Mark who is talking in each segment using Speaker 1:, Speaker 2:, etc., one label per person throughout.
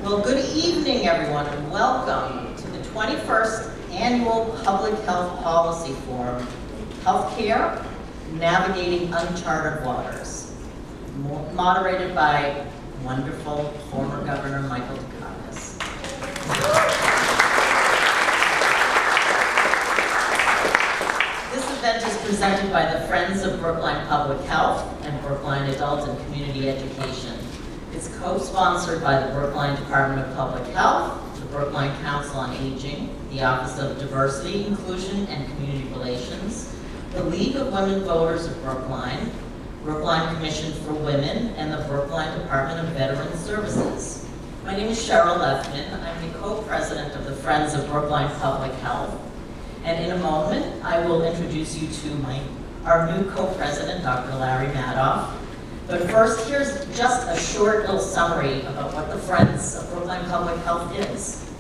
Speaker 1: Well, good evening, everyone, and welcome to the 21st Annual Public Health Policy Forum, Healthcare, Navigating Uncharted Waters, moderated by wonderful former Governor Michael Dukakis. This event is presented by the Friends of Brookline Public Health and Brookline Adult and Community Education. It's co-sponsored by the Brookline Department of Public Health, the Brookline Council on Aging, the Office of Diversity, Inclusion, and Community Relations, the League of Women Voters of Brookline, Brookline Commission for Women, and the Brookline Department of Veterans Services. My name is Cheryl Lefman. I'm the co-president of the Friends of Brookline Public Health. And in a moment, I will introduce you to our new co-president, Dr. Larry Madoff. But first, here's just a short little summary about what the Friends of Brookline Public Health is.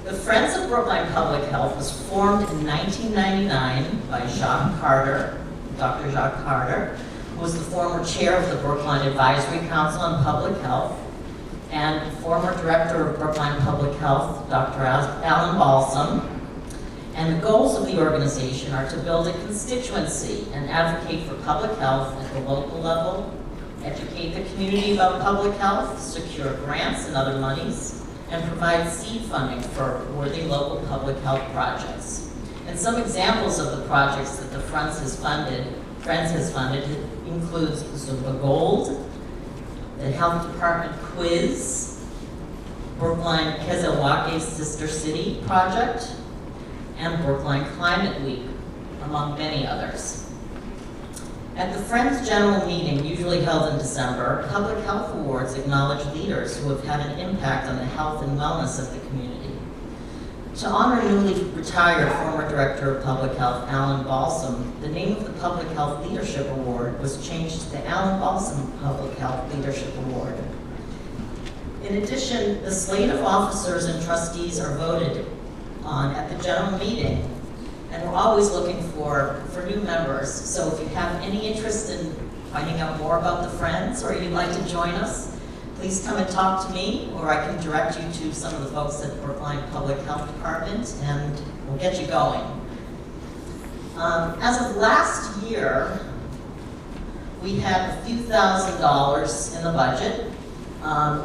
Speaker 1: The Friends of Brookline Public Health was formed in 1999 by Jacques Carter, Dr. Jacques Carter, who was the former chair of the Brookline Advisory Council on Public Health, and former director of Brookline Public Health, Dr. Alan Balsam. And the goals of the organization are to build a constituency and advocate for public health at the local level, educate the community about public health, secure grants and other monies, and provide seed funding for worthy local public health projects. And some examples of the projects that the Friends has funded includes Zumba Gold, the Health Department Quiz, Brookline Kezelwake's Sister City Project, and Brookline Climate Week, among many others. At the Friends General Meeting, usually held in December, Public Health Awards acknowledge leaders who have had an impact on the health and wellness of the community. To honor newly retired former Director of Public Health, Alan Balsam, the name of the Public Health Leadership Award was changed to the Alan Balsam Public Health Leadership Award. In addition, the slate of officers and trustees are voted on at the general meeting, and we're always looking for new members. So if you have any interest in finding out more about the Friends, or you'd like to join us, please come and talk to me, or I can direct you to some of the folks at the Brookline Public Health Department, and we'll get you going. As of last year, we had a few $1,000s in the budget.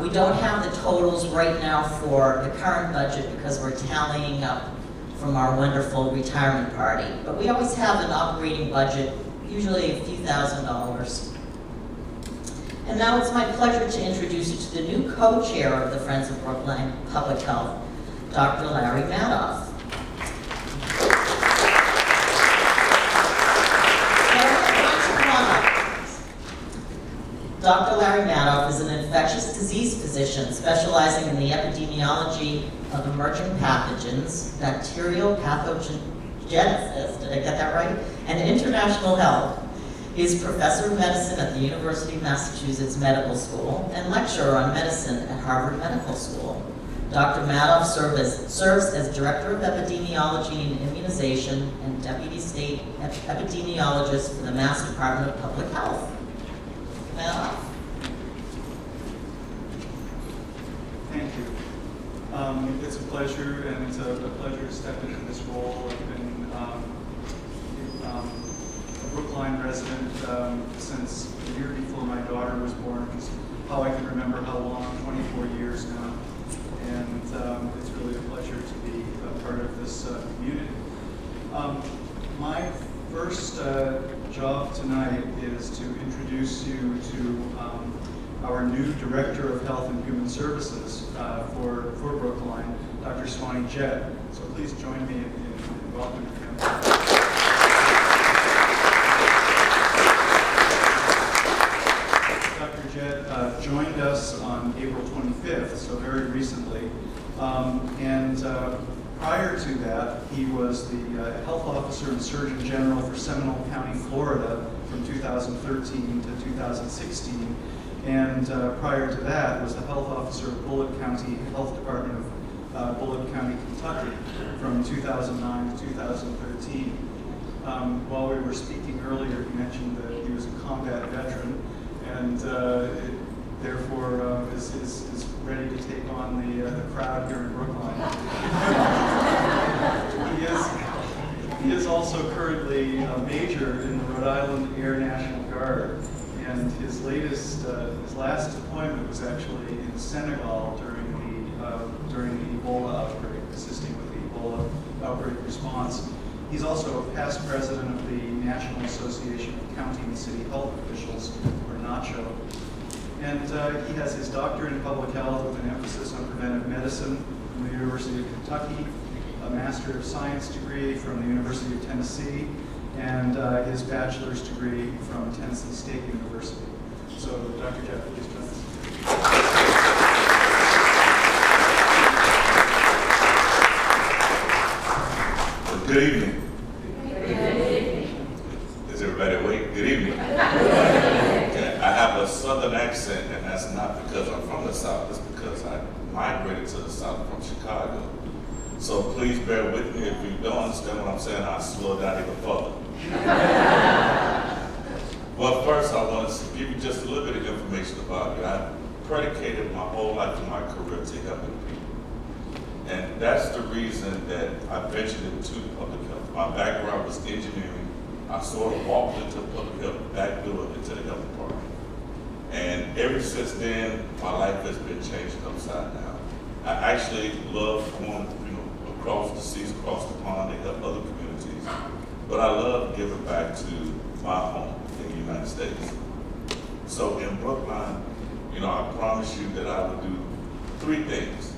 Speaker 1: We don't have the totals right now for the current budget because we're tallying up from our wonderful retirement party. But we always have an operating budget, usually a few $1,000s. And now it's my pleasure to introduce you to the new co-chair of the Friends of Brookline Public Health, Dr. Larry Madoff. Dr. Larry Madoff is an infectious disease physician specializing in the epidemiology of emerging pathogens, bacterial pathogenesis, did I get that right? And international health. He is professor of medicine at the University of Massachusetts Medical School and lecturer on medicine at Harvard Medical School. Dr. Madoff serves as director of epidemiology and immunization and deputy state epidemiologist for the Mass Department of Public Health.
Speaker 2: Thank you. It's a pleasure, and it's a pleasure to step into this role. I've been a Brookline resident since the year before my daughter was born, which is how I can remember how long, 24 years now. And it's really a pleasure to be a part of this community. My first job tonight is to introduce you to our new Director of Health and Human Services for Brookline, Dr. Swani Jett. So please join me in welcoming him. Dr. Jett joined us on April 25th, so very recently. Prior to that, he was the health officer and surgeon general for Seminole County, Florida from 2013 to 2016. And prior to that was the health officer of Bullitt County Health Department of Bullitt County, Kentucky from 2009 to 2013. While we were speaking earlier, he mentioned that he was a combat veteran, and therefore is ready to take on the crowd here in Brookline. He is also currently a major in the Rhode Island Air National Guard, and his last deployment was actually in Senegal during the Ebola outbreak, assisting with the Ebola outbreak response. He's also a past president of the National Association of County and City Health Officials, or NACHO. And he has his doctorate in public health with an emphasis on preventive medicine from the University of Kentucky, a Master of Science degree from the University of Tennessee, and his bachelor's degree from Tennessee State University. So, Dr. Jeff, please join us.
Speaker 3: Good evening. Is everybody awake? Good evening. Okay. I have a southern accent, and that's not because I'm from the South. It's because I migrated to the South from Chicago. So please bear with me. If you don't understand what I'm saying, I'll slow down even further. Well, first I want to give you just a little bit of information about me. I predicated my whole life and my career to helping people. And that's the reason that I ventured into public health. My background was engineering. I sort of walked into public health, back door into the health department. And ever since then, my life has been changed upside down. I actually love going, across the seas, across the pond, to help other communities. But I love giving back to my home in the United States. So in Brookline, I promise you that I would do 3 things.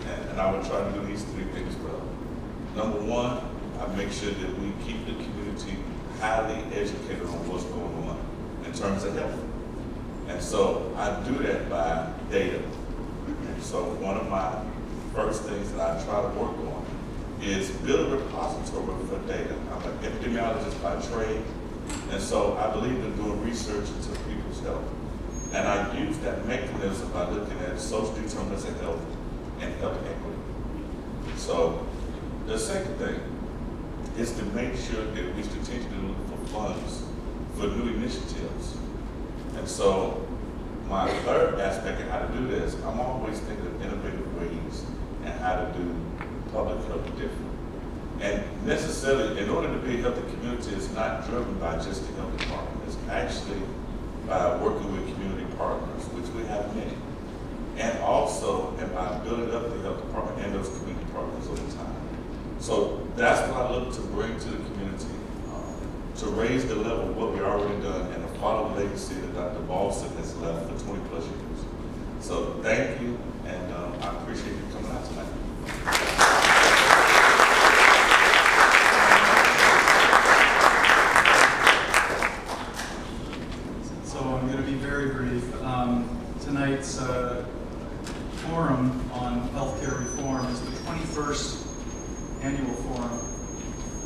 Speaker 3: And I would try to do these 3 things well. Number 1, I make sure that we keep the community highly educated on what's going on in terms of health. And so I do that by data. And so one of my first things that I try to work on is build a repository for data. I'm an epidemiologist by trade, and so I believe in doing research into people's health. And I use that mechanism by looking at social determinants of health and health equity. So the second thing is to make sure that we strategically look for funds for new initiatives. And so my third aspect of how to do this, I'm always thinking of innovative ways and how to do public health different. And necessarily, in order to be a healthy community, it's not driven by just the health department. It's actually by working with community partners, which we have many. And also by building up the health department and those community partners over time. So that's what I look to bring to the community, to raise the level of what we've already done and to follow the legacy that Dr. Boston has left for 20 plus years. So thank you, and I appreciate you coming out tonight.
Speaker 2: So I'm going to be very brief. Tonight's forum on healthcare reform is the 21st annual forum. I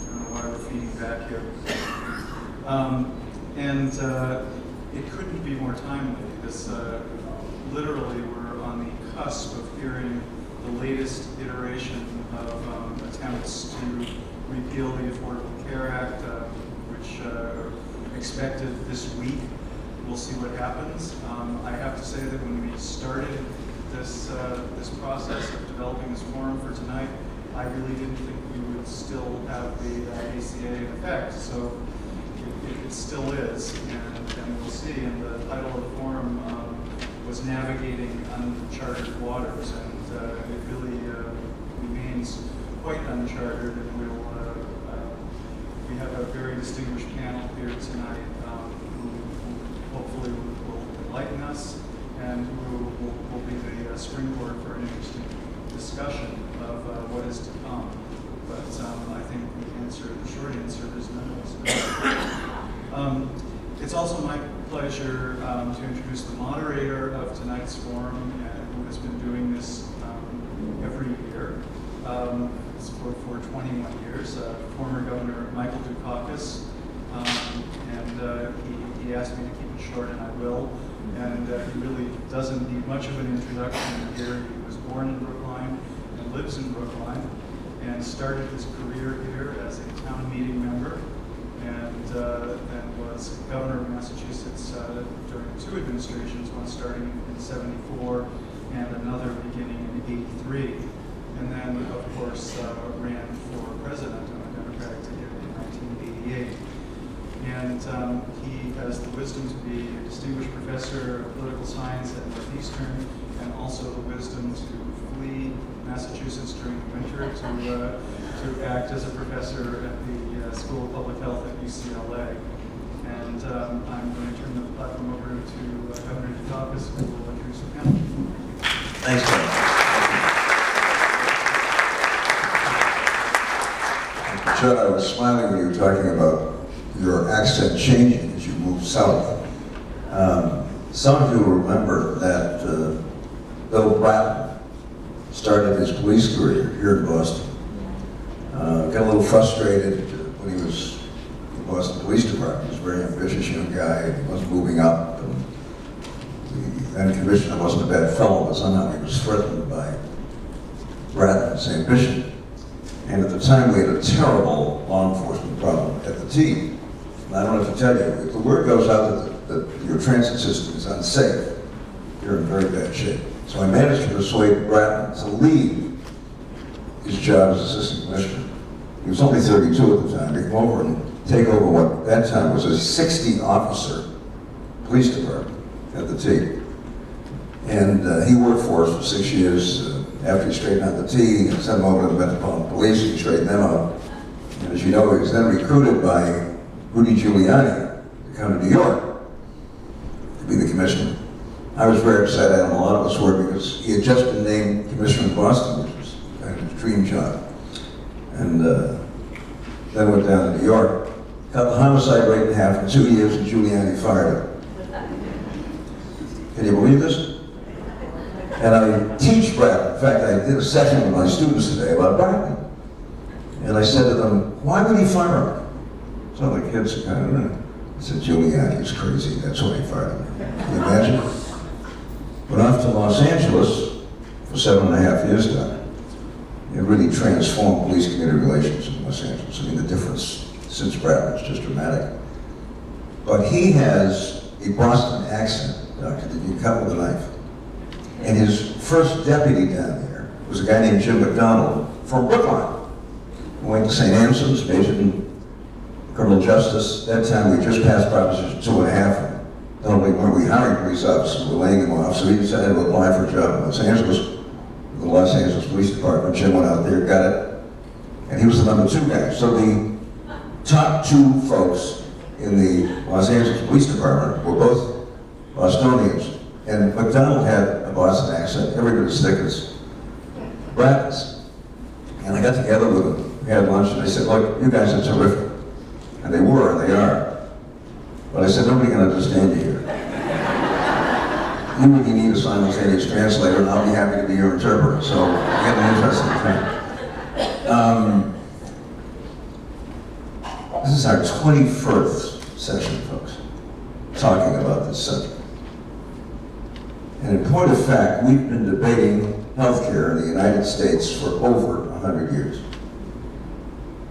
Speaker 2: don't know why we're feeding back here. It couldn't be more timely. Literally, we're on the cusp of hearing the latest iteration of attempts to repeal the Affordable Care Act, which expected this week. We'll see what happens. I have to say that when we started this process of developing this forum for tonight, I really didn't think we would still have the ACA in effect. So it still is, and we'll see. And the title of the forum was Navigating Uncharted Waters, and it really remains quite uncharted. And we have a very distinguished panel here tonight who hopefully will enlighten us and who will be the springboard for an interesting discussion of what is to come. But I think the short answer is no. It's also my pleasure to introduce the moderator of tonight's forum, who has been doing this every year for 21 years, former Governor Michael Dukakis. And he asked me to keep it short, and I will. And he really doesn't need much of an introduction here. He was born in Brookline and lives in Brookline, and started his career here as a town meeting member, and then was governor of Massachusetts during 2 administrations, one starting in '74 and another beginning in '83. And then, of course, ran for president on a Democratic ticket in 1988. And he has the wisdom to be a distinguished professor of political science at Northeastern, and also the wisdom to flee Massachusetts during the winter to act as a professor at the School of Public Health at UCLA. And I'm going to turn the platform over to Governor Dukakis, who will introduce the panel.
Speaker 4: Thanks, Ken. Judd, I was smiling when you were talking about your accent changing as you moved south. Some of you will remember that Bill Bratton started his police career here in Boston. Got a little frustrated when he was in the Boston Police Department. He was a very ambitious young guy. He wasn't moving up. And the then commissioner wasn't a bad fellow, but somehow he was threatened by Bratton's ambition. And at the time, we had a terrible law enforcement problem at the T. And I don't have to tell you, if the word goes out that your transit system is unsafe, you're in very bad shape. So I managed to persuade Bratton to leave his job as assistant commissioner. He was only 32 at the time. He'd come over and take over what at that time was a 60-officer police department at the T. And he worked for us for 6 years. After he straightened out the T, he sent him over to the Metropolitan Police, he straightened them out. And as you know, he was then recruited by Rudy Giuliani to come to New York to be the commissioner. I was very upset at him, a lot of us were, because he had just been named commissioner in Boston, which was kind of his dream job. And then went down to New York, cut the homicide rate in half in 2 years, and Giuliani fired him. Can you believe this? And I teach Bratton. In fact, I did a session with my students today about Bratton. And I said to them, why would he fire him? So the kids kind of knew. I said, Giuliani's crazy, that's why he fired him. Can you imagine? Went off to Los Angeles for 7.5 years now. It really transformed police-community relations in Los Angeles. I mean, the difference since Bratton is just dramatic. But he has a Boston accent, Doctor, that you cut with a knife. And his first deputy down there was a guy named Jim McDonald from Brookline, who went to St. Anselm's, majored in criminal justice. At that time, we just passed Proposition 2.5. Not only were we hiring police officers, we were laying them off, so he decided to apply for a job in Los Angeles, with the Los Angeles Police Department. Jim went out there, got it, and he was the number 2 guy. So the top 2 folks in the Los Angeles Police Department were both Bostonians. And McDonald had a Boston accent, every bit as thick as Bratton's. And I got together with them, we had lunch, and I said, look, you guys are terrific. And they were, and they are. But I said, nobody can understand you here. You really need a simultaneous translator, and I'll be happy to be your interpreter. So we had an interesting thing. This is our 21st session, folks, talking about this subject. And in point of fact, we've been debating healthcare in the United States for over 100 years.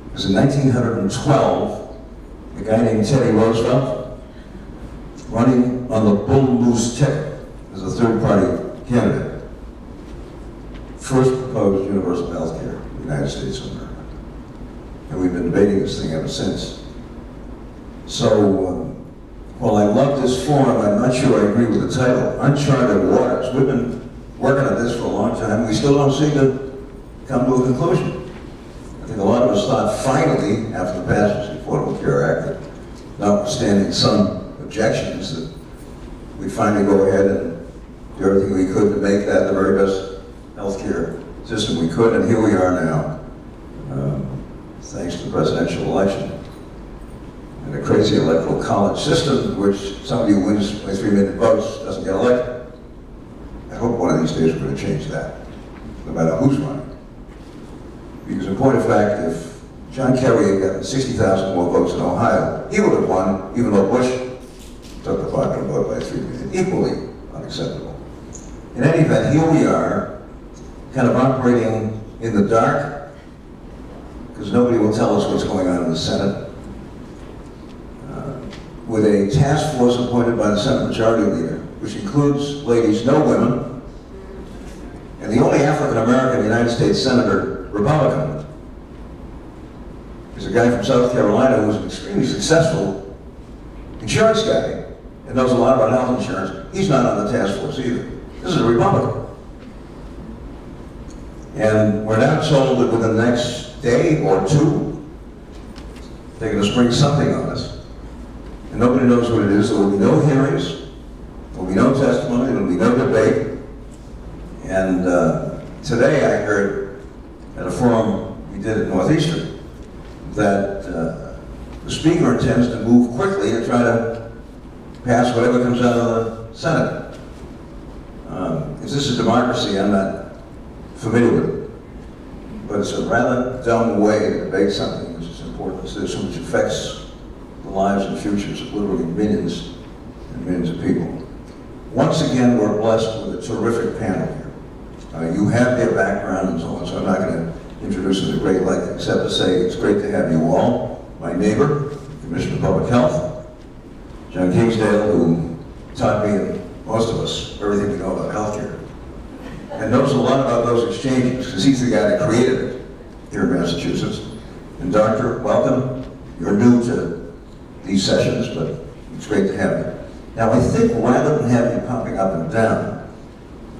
Speaker 4: Because in 1912, a guy named Teddy Roosevelt, running on the Bull Moose ticket as a third-party candidate, first proposed universal health care in the United States of America. And we've been debating this thing ever since. So, while I love this forum, I'm not sure I agree with the title, Uncharted Waters. We've been working on this for a long time. We still don't seem to come to a conclusion. I think a lot of us thought finally, after the passage of the Affordable Care Act, that notwithstanding some objections, that we'd finally go ahead and do everything we could to make that the very best healthcare system we could, and here we are now, thanks to the presidential election. And a crazy electoral college system, which somebody who wins by 3-minute votes doesn't get elected. I hope one of these days we're going to change that, no matter who's running. Because in point of fact, if John Kerry had gotten 60,000 more votes in Ohio, he would have won, even though Bush took the popular vote by 3 million. Equally unacceptable. In any event, here we are, kind of operating in the dark, because nobody will tell us what's going on in the Senate. with a task force appointed by the Senate Majority Leader, which includes, ladies, no women, and the only African-American United States Senator Republican is a guy from South Carolina who's an extremely successful insurance guy and knows a lot about health insurance. He's not on the task force either. This is a Republican. And we're now told that within the next day or two, they're going to spring something on us. And nobody knows what it is. There will be no hearings. There will be no testimony. There will be no debate. And today I heard at a forum we did at Northeastern that the Speaker intends to move quickly to try to pass whatever comes out of the Senate. If this is democracy, I'm not familiar with it. But it's a rather dumb way to debate something which is important, which affects the lives and futures of literally millions and millions of people. Once again, we're blessed with a terrific panel here. You have their background and so on, so I'm not going to introduce them to great length, except to say it's great to have you all. My neighbor, Commissioner of Public Health, John Kingsdale, who taught me and most of us everything we know about healthcare, and knows a lot about those exchanges, because he's the guy that created it here in Massachusetts. And Doctor, welcome. You're new to these sessions, but it's great to have you. Now, I think rather than have you popping up and down,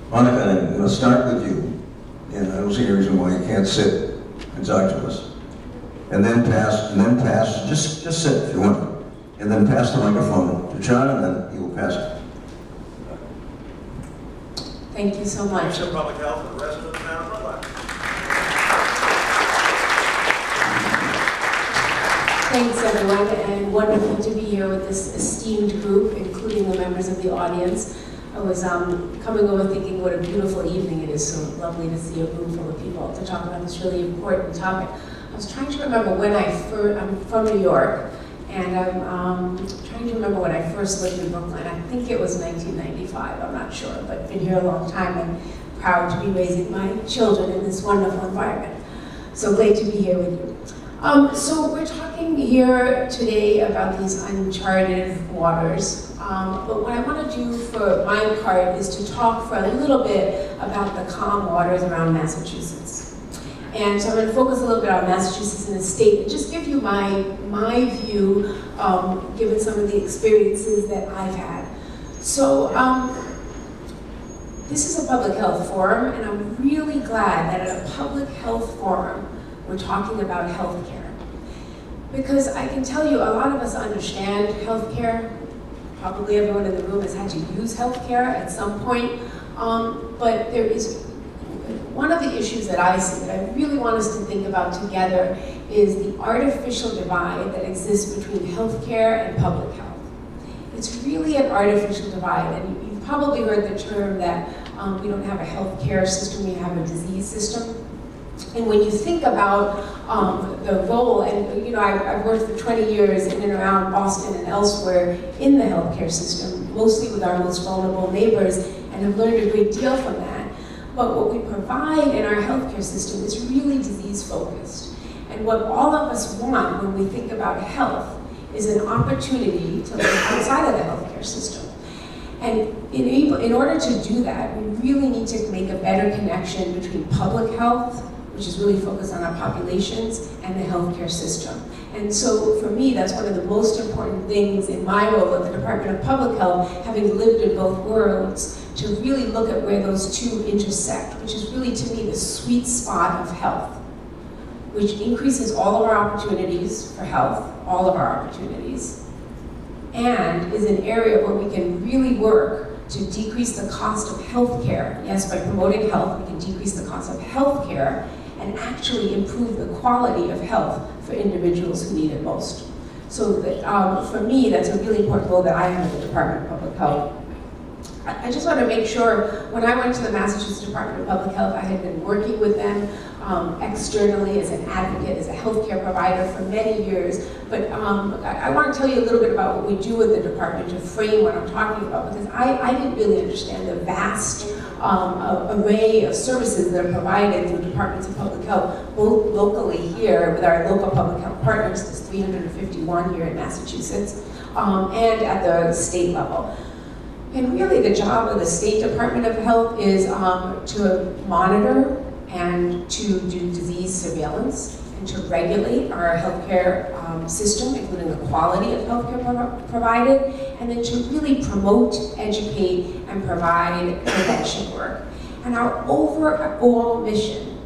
Speaker 4: Monica, I'm going to start with you, and I don't see any reason why you can't sit and talk to us. And then pass, just sit if you want, and then pass the microphone to John, and then he will pass it.
Speaker 5: Thank you so much.
Speaker 6: Commissioner of Public Health and resident of the town of Brookline.
Speaker 5: Thanks, everyone, and wonderful to be here with this esteemed group, including the members of the audience. I was coming over thinking what a beautiful evening it is, so lovely to see a room full of people to talk about this really important topic. I was trying to remember when I'm from New York, and I'm trying to remember when I first lived in Brooklyn. I think it was 1995, I'm not sure, but been here a long time and proud to be raising my children in this wonderful environment. So great to be here with you. So we're talking here today about these uncharted waters. But what I want to do for my part is to talk for a little bit about the calm waters around Massachusetts. And so I'm going to focus a little bit on Massachusetts and the state and just give you my view, given some of the experiences that I've had. So this is a public health forum, and I'm really glad that at a public health forum, we're talking about healthcare. Because I can tell you, a lot of us understand healthcare. Probably everyone in the room has had to use healthcare at some point. But there is one of the issues that I see that I really want us to think about together is the artificial divide that exists between healthcare and public health. It's really an artificial divide, and you've probably heard the term that we don't have a healthcare system, we have a disease system. And when you think about the role, and you know, I've worked for 20 years in and around Boston and elsewhere in the healthcare system, mostly with our most vulnerable neighbors, and have learned a great deal from that. But what we provide in our healthcare system is really disease-focused. And what all of us want when we think about health is an opportunity to live outside of the healthcare system. And in order to do that, we really need to make a better connection between public health, which is really focused on our populations, and the healthcare system. And so for me, that's one of the most important things in my role at the Department of Public Health, having lived in both worlds, to really look at where those two intersect, which is really, to me, the sweet spot of health, which increases all of our opportunities for health, all of our opportunities, and is an area where we can really work to decrease the cost of healthcare. Yes, by promoting health, we can decrease the cost of healthcare and actually improve the quality of health for individuals who need it most. So that, for me, that's a really important role that I have at the Department of Public Health. I just want to make sure, when I went to the Massachusetts Department of Public Health, I had been working with them externally as an advocate, as a healthcare provider for many years. But I want to tell you a little bit about what we do at the department to frame what I'm talking about, because I didn't really understand the vast array of services that are provided through departments of public health, both locally here with our local public health partners. There's 351 here in Massachusetts. and at the state level. And really the job of the State Department of Health is to monitor and to do disease surveillance and to regulate our healthcare system, including the quality of healthcare provided, and then to really promote, educate, and provide prevention work. And our overall mission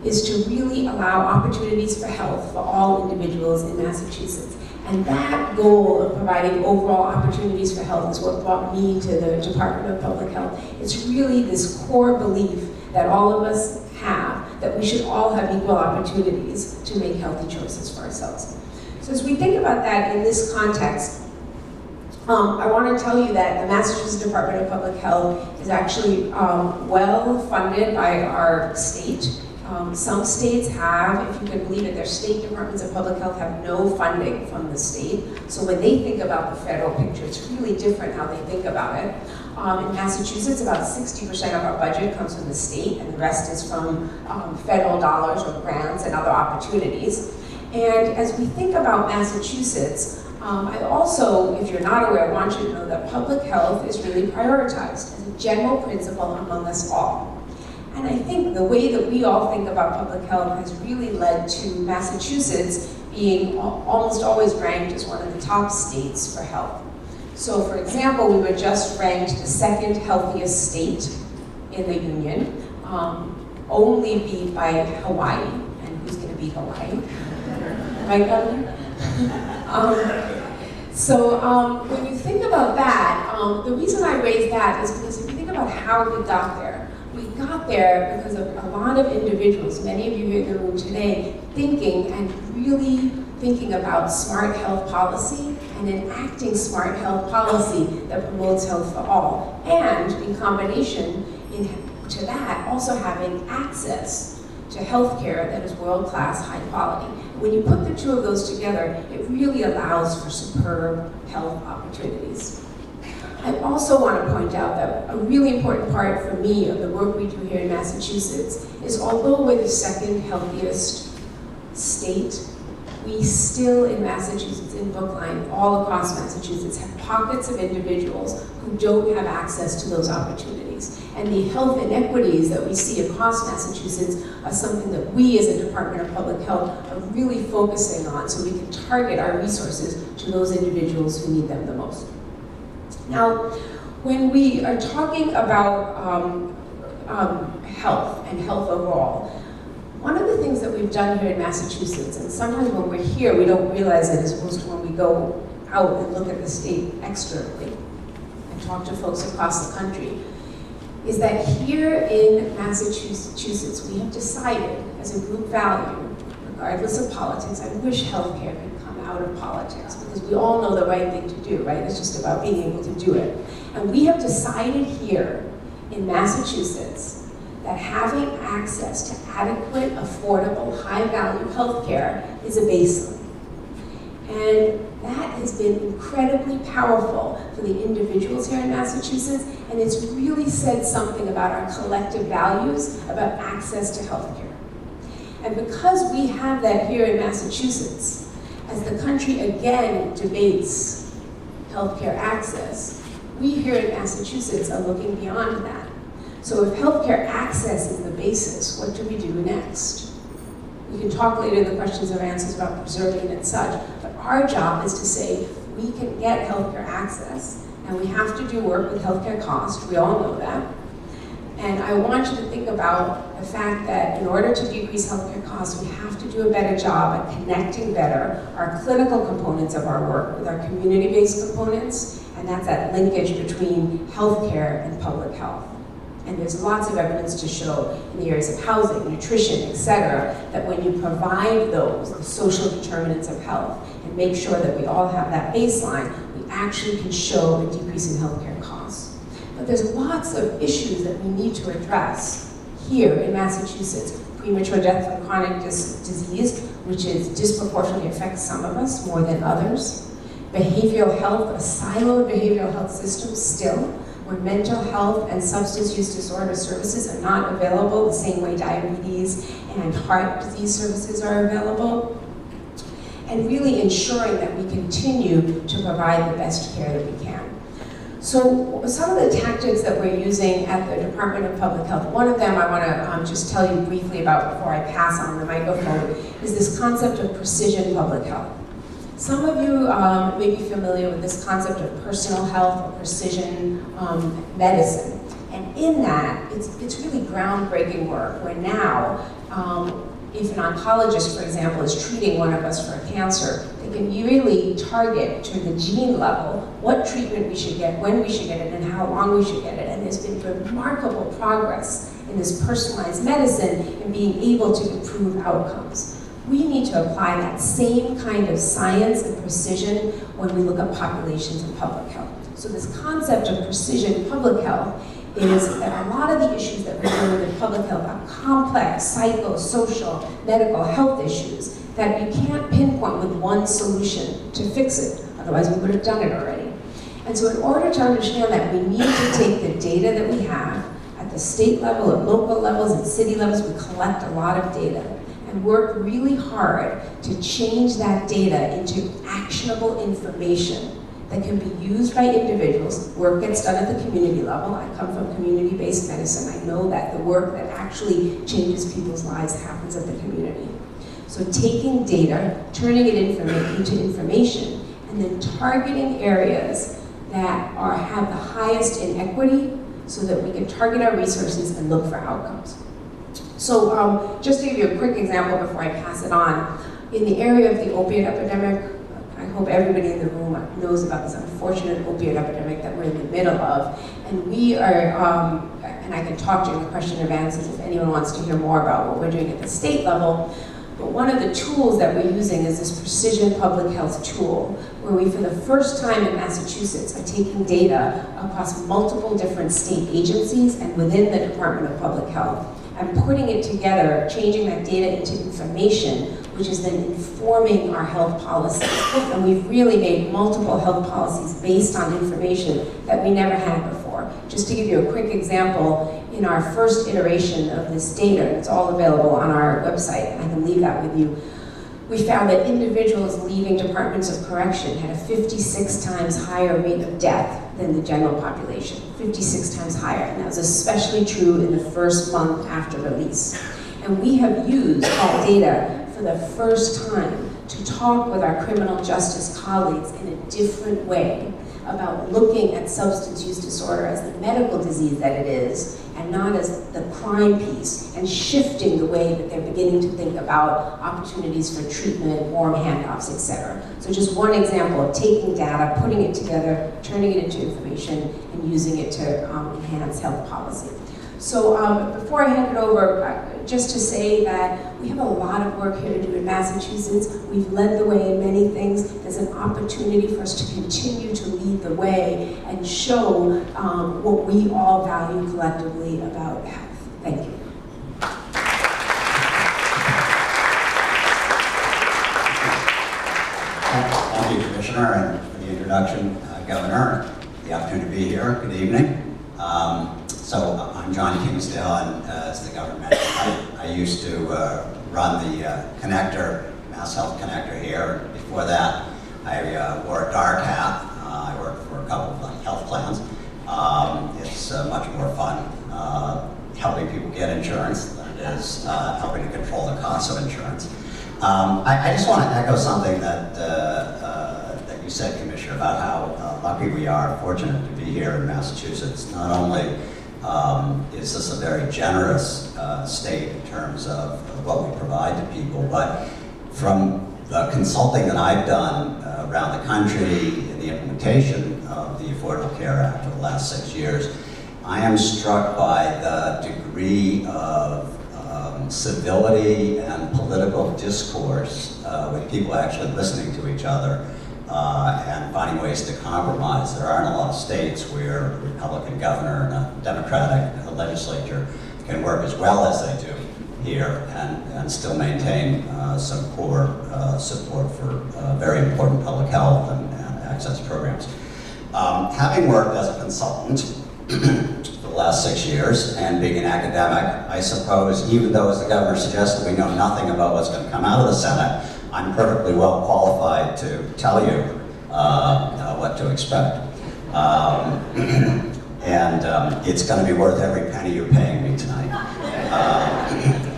Speaker 5: is to really allow opportunities for health for all individuals in Massachusetts. And that goal of providing overall opportunities for health is what brought me to the Department of Public Health. It's really this core belief that all of us have, that we should all have equal opportunities to make healthy choices for ourselves. So as we think about that in this context, I want to tell you that the Massachusetts Department of Public Health is actually well funded by our state. Some states have, if you can believe it, their state departments of public health have no funding from the state. So when they think about the federal picture, it's really different how they think about it. In Massachusetts, about 60% of our budget comes from the state, and the rest is from federal dollars or grants and other opportunities. And as we think about Massachusetts, I also, if you're not aware, want you to know that public health is really prioritized as a general principle among us all. And I think the way that we all think about public health has really led to Massachusetts being almost always ranked as one of the top states for health. So for example, we were just ranked the second healthiest state in the union, only beat by Hawaii. And who's going to beat Hawaii? Right, Governor? So when you think about that, the reason I raise that is because if you think about how we got there because of a lot of individuals, many of you here in the room today, thinking and really thinking about smart health policy and enacting smart health policy that promotes health for all. And in combination to that, also having access to healthcare that is world-class, high quality. When you put the two of those together, it really allows for superb health opportunities. I also want to point out that a really important part for me of the work we do here in Massachusetts is although we're the second healthiest state, we still in Massachusetts, in Brookline, all across Massachusetts, have pockets of individuals who don't have access to those opportunities. And the health inequities that we see across Massachusetts are something that we as a Department of Public Health are really focusing on so we can target our resources to those individuals who need them the most. Now, when we are talking about health and health overall, one of the things that we've done here in Massachusetts, and sometimes when we're here, we don't realize it as opposed to when we go out and look at the state externally and talk to folks across the country, is that here in Massachusetts, we have decided as a group value, regardless of politics, I wish healthcare could come out of politics, because we all know the right thing to do, right? It's just about being able to do it. And we have decided here in Massachusetts that having access to adequate, affordable, high-value healthcare is a baseline. And that has been incredibly powerful for the individuals here in Massachusetts, and it's really said something about our collective values about access to healthcare. And because we have that here in Massachusetts, as the country again debates healthcare access, we here in Massachusetts are looking beyond that. So if healthcare access is the basis, what do we do next? We can talk later in the questions and answers about preserving and such, but our job is to say we can get healthcare access, and we have to do work with healthcare cost, we all know that. And I want you to think about the fact that in order to decrease healthcare costs, we have to do a better job at connecting better our clinical components of our work with our community-based components, and that's that linkage between healthcare and public health. And there's lots of evidence to show in the areas of housing, nutrition, et cetera, that when you provide those, the social determinants of health, and make sure that we all have that baseline, we actually can show a decrease in healthcare costs. But there's lots of issues that we need to address here in Massachusetts. Premature death from chronic disease, which is disproportionately affects some of us more than others. Behavioral health, a siloed behavioral health system still, where mental health and substance use disorder services are not available the same way diabetes and heart disease services are available. and really ensuring that we continue to provide the best care that we can. So some of the tactics that we're using at the Department of Public Health, one of them I want to just tell you briefly about before I pass on the microphone, is this concept of precision public health. Some of you may be familiar with this concept of personal health or precision medicine. And in that, it's really groundbreaking work where now, if an oncologist, for example, is treating one of us for a cancer, they can really target to the gene level what treatment we should get, when we should get it, and how long we should get it. And there's been remarkable progress in this personalized medicine in being able to improve outcomes. We need to apply that same kind of science and precision when we look at populations and public health. So this concept of precision public health is that a lot of the issues that we're dealing with in public health are complex psychosocial, medical health issues that you can't pinpoint with one solution to fix it. Otherwise, we would have done it already. And so in order to understand that, we need to take the data that we have at the state level, at local levels, at city levels. We collect a lot of data and work really hard to change that data into actionable information that can be used by individuals. Work gets done at the community level. I come from community-based medicine. I know that the work that actually changes people's lives happens at the community. So taking data, turning it into information, and then targeting areas that have the highest inequity so that we can target our resources and look for outcomes. So just to give you a quick example before I pass it on, in the area of the opiate epidemic, I hope everybody in the room knows about this unfortunate opiate epidemic that we're in the middle of. And we are, and I can talk during the question and answers if anyone wants to hear more about what we're doing at the state level. But one of the tools that we're using is this precision public health tool, where we, for the first time in Massachusetts, are taking data across multiple different state agencies and within the Department of Public Health, and putting it together, changing that data into information, which is then informing our health policies. And we've really made multiple health policies based on information that we never had before. Just to give you a quick example, in our first iteration of this data, and it's all available on our website, and I can leave that with you, we found that individuals leaving departments of correction had a 56 times higher rate of death than the general population, 56 times higher. And that was especially true in the first month after release. And we have used that data for the first time to talk with our criminal justice colleagues in a different way about looking at substance use disorder as the medical disease that it is, and not as the crime piece, and shifting the way that they're beginning to think about opportunities for treatment, warm handoffs, etc. So just one example of taking data, putting it together, turning it into information, and using it to enhance health policy. So before I hand it over, just to say that we have a lot of work here to do in Massachusetts. We've led the way in many things. There's an opportunity for us to continue to lead the way and show what we all value collectively about health. Thank you.
Speaker 7: Thank you, Commissioner, and for the introduction, Governor, the opportunity to be here. Good evening. So I'm John Kingsdale, and as the governor mentioned, I used to run the connector, Mass Health Connector here. Before that, I wore a dark hat. I worked for a couple of health plans. It's much more fun helping people get insurance than it is helping to control the cost of insurance. I just want to echo something that that you said, Commissioner, about how lucky we are, fortunate to be here in Massachusetts. Not only is this a very generous state in terms of what we provide to people, but from the consulting that I've done around the country in the implementation of the Affordable Care Act over the last 6 years, I am struck by the degree of civility and political discourse with people actually listening to each other and finding ways to compromise. There aren't a lot of states where a Republican governor and a Democratic legislature can work as well as they do here and still maintain some core support for very important public health and access programs. Having worked as a consultant for the last 6 years and being an academic, I suppose, even though, as the governor suggested, we know nothing about what's going to come out of the Senate, I'm perfectly well qualified to tell you what to expect. It's going to be worth every penny you're paying me tonight.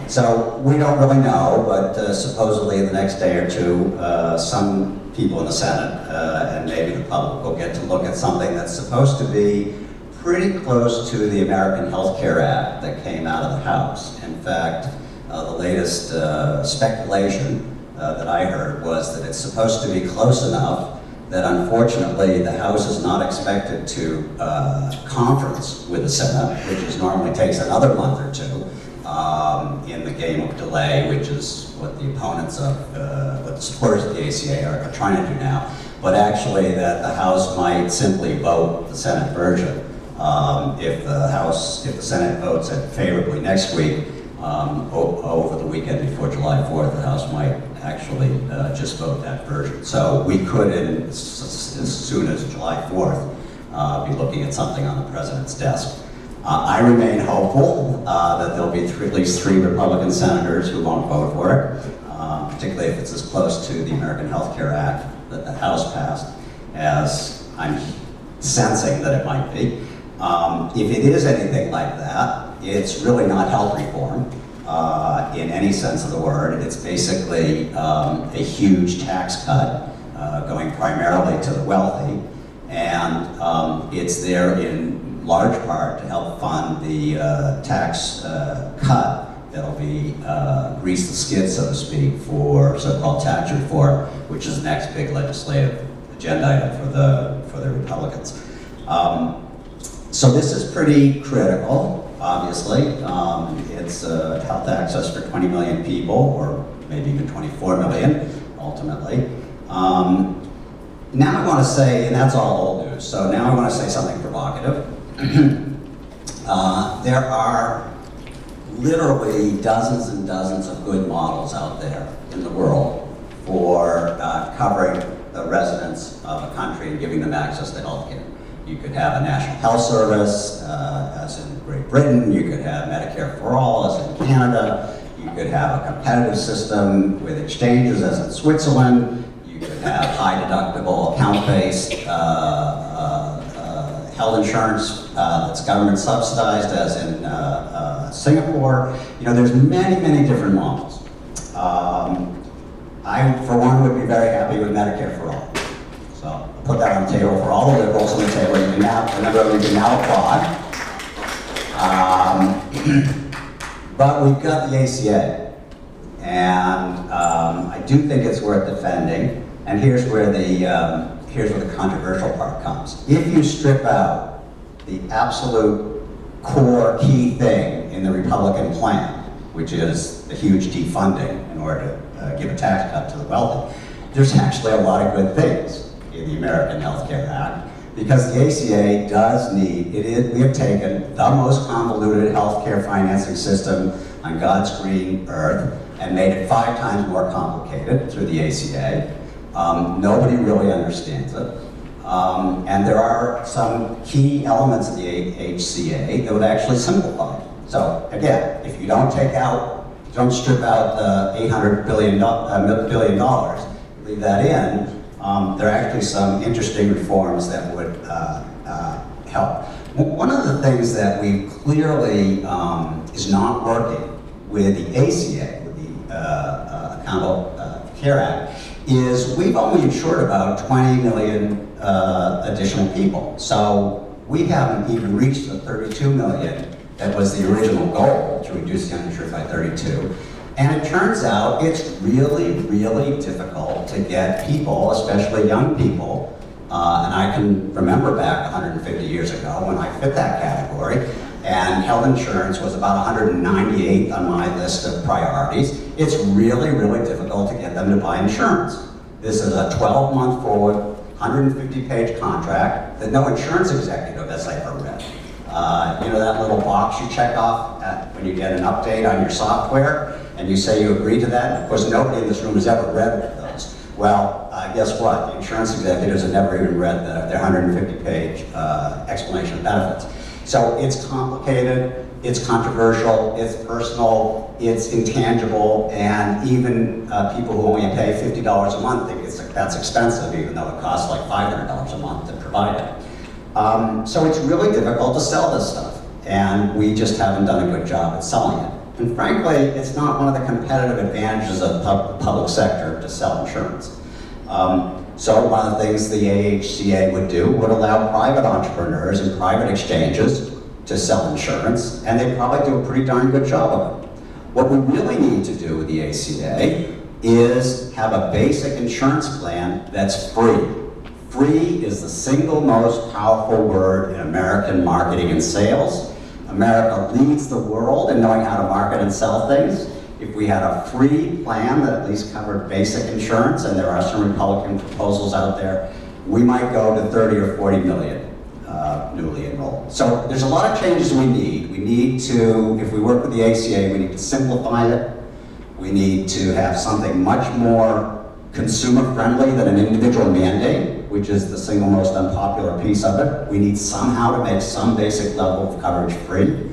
Speaker 7: So we don't really know, but supposedly in the next day or two, some people in the Senate and maybe the public will get to look at something that's supposed to be pretty close to the American Health Care Act that came out of the House. In fact, the latest speculation that I heard was that it's supposed to be close enough that unfortunately the House is not expected to conference with the Senate, which normally takes another month or two in the game of delay, which is what the opponents of, what the supporters of the ACA are trying to do now. But actually that the House might simply vote the Senate version. If the Senate votes it favorably next week, over the weekend before July 4th, the House might actually just vote that version. So we could, as soon as July 4th, be looking at something on the President's desk. I remain hopeful that there'll be at least 3 Republican senators who won't vote for it, particularly if it's as close to the American Health Care Act that the House passed, as I'm sensing that it might be. If it is anything like that, it's really not health reform in any sense of the word. It's basically a huge tax cut going primarily to the wealthy, and it's there in large part to help fund the tax cut that'll be grease the skid, so to speak, for so-called tax reform, which is the next big legislative agenda item for the Republicans. So this is pretty critical, obviously. It's health access for 20 million people, or maybe even 24 million, ultimately. Now I want to say, and that's all old news, so now I want to say something provocative. There are literally dozens and dozens of good models out there in the world for covering the residents of a country and giving them access to health care. You could have a national health service, as in Great Britain. You could have Medicare for all, as in Canada. You could have a competitive system with exchanges, as in Switzerland. You could have high deductible, account-based health insurance that's government subsidized, as in Singapore. You know, there's many, many different models. I, for one, would be very happy with Medicare for all. So I'll put that on the table for all the liberals on the table. You can now, remember, we can now applaud. But we've got the ACA, and I do think it's worth defending. And here's where the controversial part comes. If you strip out the absolute core key thing in the Republican plan, which is the huge defunding in order to give a tax cut to the wealthy, there's actually a lot of good things in the American Health Care Act, because the ACA does need, we have taken the most convoluted healthcare financing system on God's green earth and made it 5 times more complicated through the ACA. Nobody really understands it. And there are some key elements of the HCA that would actually simplify it. So again, if you don't strip out the $800 billion, leave that in, there are actually some interesting reforms that would help. One of the things that we clearly is not working with the ACA, with the Affordable Care Act, is we've only insured about 20 million additional people. So we haven't even reached the 32 million that was the original goal, to reduce the uninsured by 32. And it turns out it's really, really difficult to get people, especially young people, and I can remember back 150 years ago when I fit that category, and health insurance was about 198th on my list of priorities. It's really, really difficult to get them to buy insurance. This is a 12-month forward, 150-page contract that no insurance executive has ever read. You know that little box you check off when you get an update on your software, and you say you agree to that? And of course, nobody in this room has ever read those. Well, guess what? The insurance executives have never even read their 150-page explanation of benefits. So it's complicated. it's controversial, it's personal, it's intangible, and even people who only pay $50 a month think that's expensive, even though it costs like $500 a month to provide it. So it's really difficult to sell this stuff, and we just haven't done a good job at selling it. And frankly, it's not one of the competitive advantages of the public sector to sell insurance. So one of the things the AHCA would do would allow private entrepreneurs and private exchanges to sell insurance, and they probably do a pretty darn good job of it. What we really need to do with the ACA is have a basic insurance plan that's free. Free is the single most powerful word in American marketing and sales. America leads the world in knowing how to market and sell things. If we had a free plan that at least covered basic insurance, and there are some Republican proposals out there, we might go to 30 or 40 million newly enrolled. So there's a lot of changes we need. We need to, if we work with the ACA, we need to simplify it. We need to have something much more consumer-friendly than an individual mandate, which is the single most unpopular piece of it. We need somehow to make some basic level of coverage free.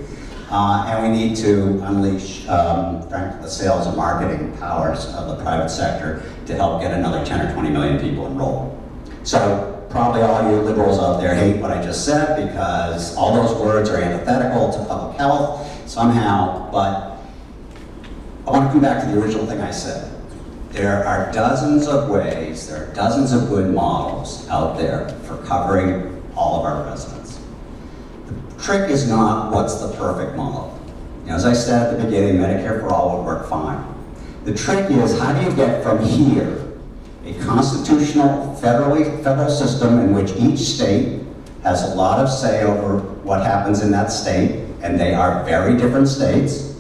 Speaker 7: And we need to unleash, frankly, the sales and marketing powers of the private sector to help get another 10 or 20 million people enrolled. So probably all you liberals out there hate what I just said because all those words are antithetical to public health somehow, but I want to come back to the original thing I said. There are dozens of ways, there are dozens of good models out there for covering all of our residents. The trick is not what's the perfect model. You know, as I said at the beginning, Medicare for all will work fine. The trick is how do you get from here, a constitutional federal system in which each state has a lot of say over what happens in that state, and they are very different states,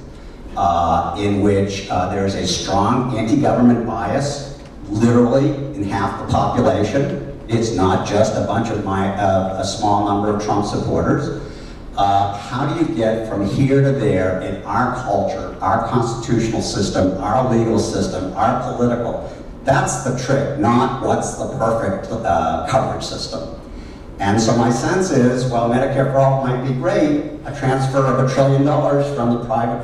Speaker 7: in which there is a strong anti-government bias, literally in half the population. It's not just a bunch of a small number of Trump supporters. How do you get from here to there in our culture, our constitutional system, our legal system, our political? That's the trick, not what's the perfect coverage system. And so my sense is, while Medicare for all might be great, a transfer of $1 trillion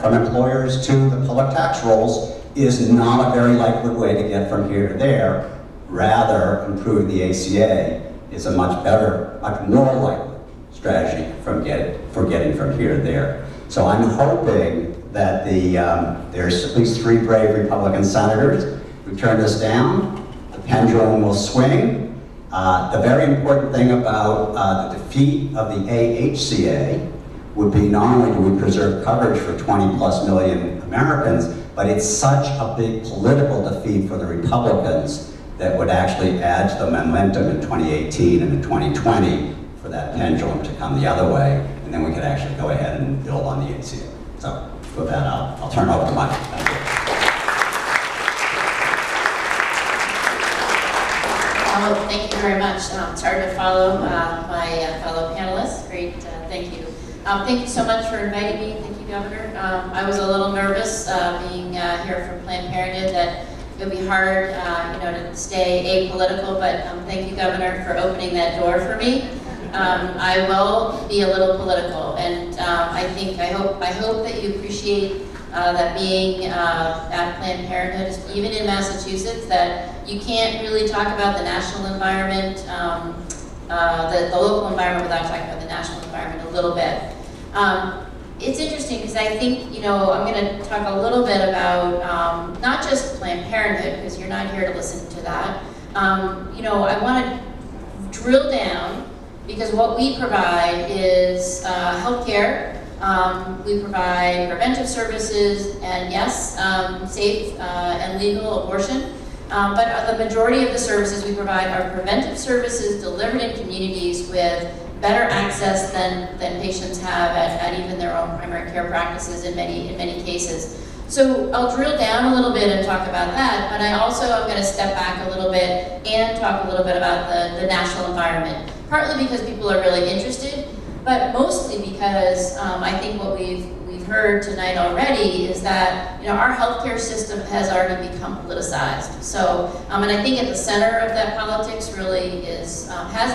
Speaker 7: from employers to the public tax rolls is not a very likely way to get from here to there. Rather, improving the ACA is a much better, much more likely strategy for getting from here to there. So I'm hoping that there's at least 3 brave Republican senators who turn this down. The pendulum will swing. The very important thing about the defeat of the AHCA would be not only do we preserve coverage for 20+ million Americans, but it's such a big political defeat for the Republicans that would actually add to the momentum in 2018 and in 2020 for that pendulum to come the other way, and then we could actually go ahead and build on the ACA. So with that, I'll turn over to Mike. Thank you.
Speaker 8: Well, thank you very much. It's hard to follow my fellow panelists. Great, thank you. Thank you so much for inviting me. Thank you, Governor. I was a little nervous being here from Planned Parenthood that it would be hard, to stay apolitical. But thank you, Governor, for opening that door for me. I will be a little political, and I hope that you appreciate that being at Planned Parenthood, even in Massachusetts, that you can't really talk about the national environment, the local environment without talking about the national environment a little bit. It's interesting because I think, I'm going to talk a little bit about not just Planned Parenthood, because you're not here to listen to that. I want to drill down because what we provide is healthcare. We provide preventive services and, yes, safe and legal abortion. But the majority of the services we provide are preventive services delivered in communities with better access than patients have at even their own primary care practices in many cases. So I'll drill down a little bit and talk about that, but I also am going to step back a little bit and talk a little bit about the national environment, partly because people are really interested, but mostly because I think what we've heard tonight already is that our healthcare system has already become politicized. So, and I think at the center of that politics really has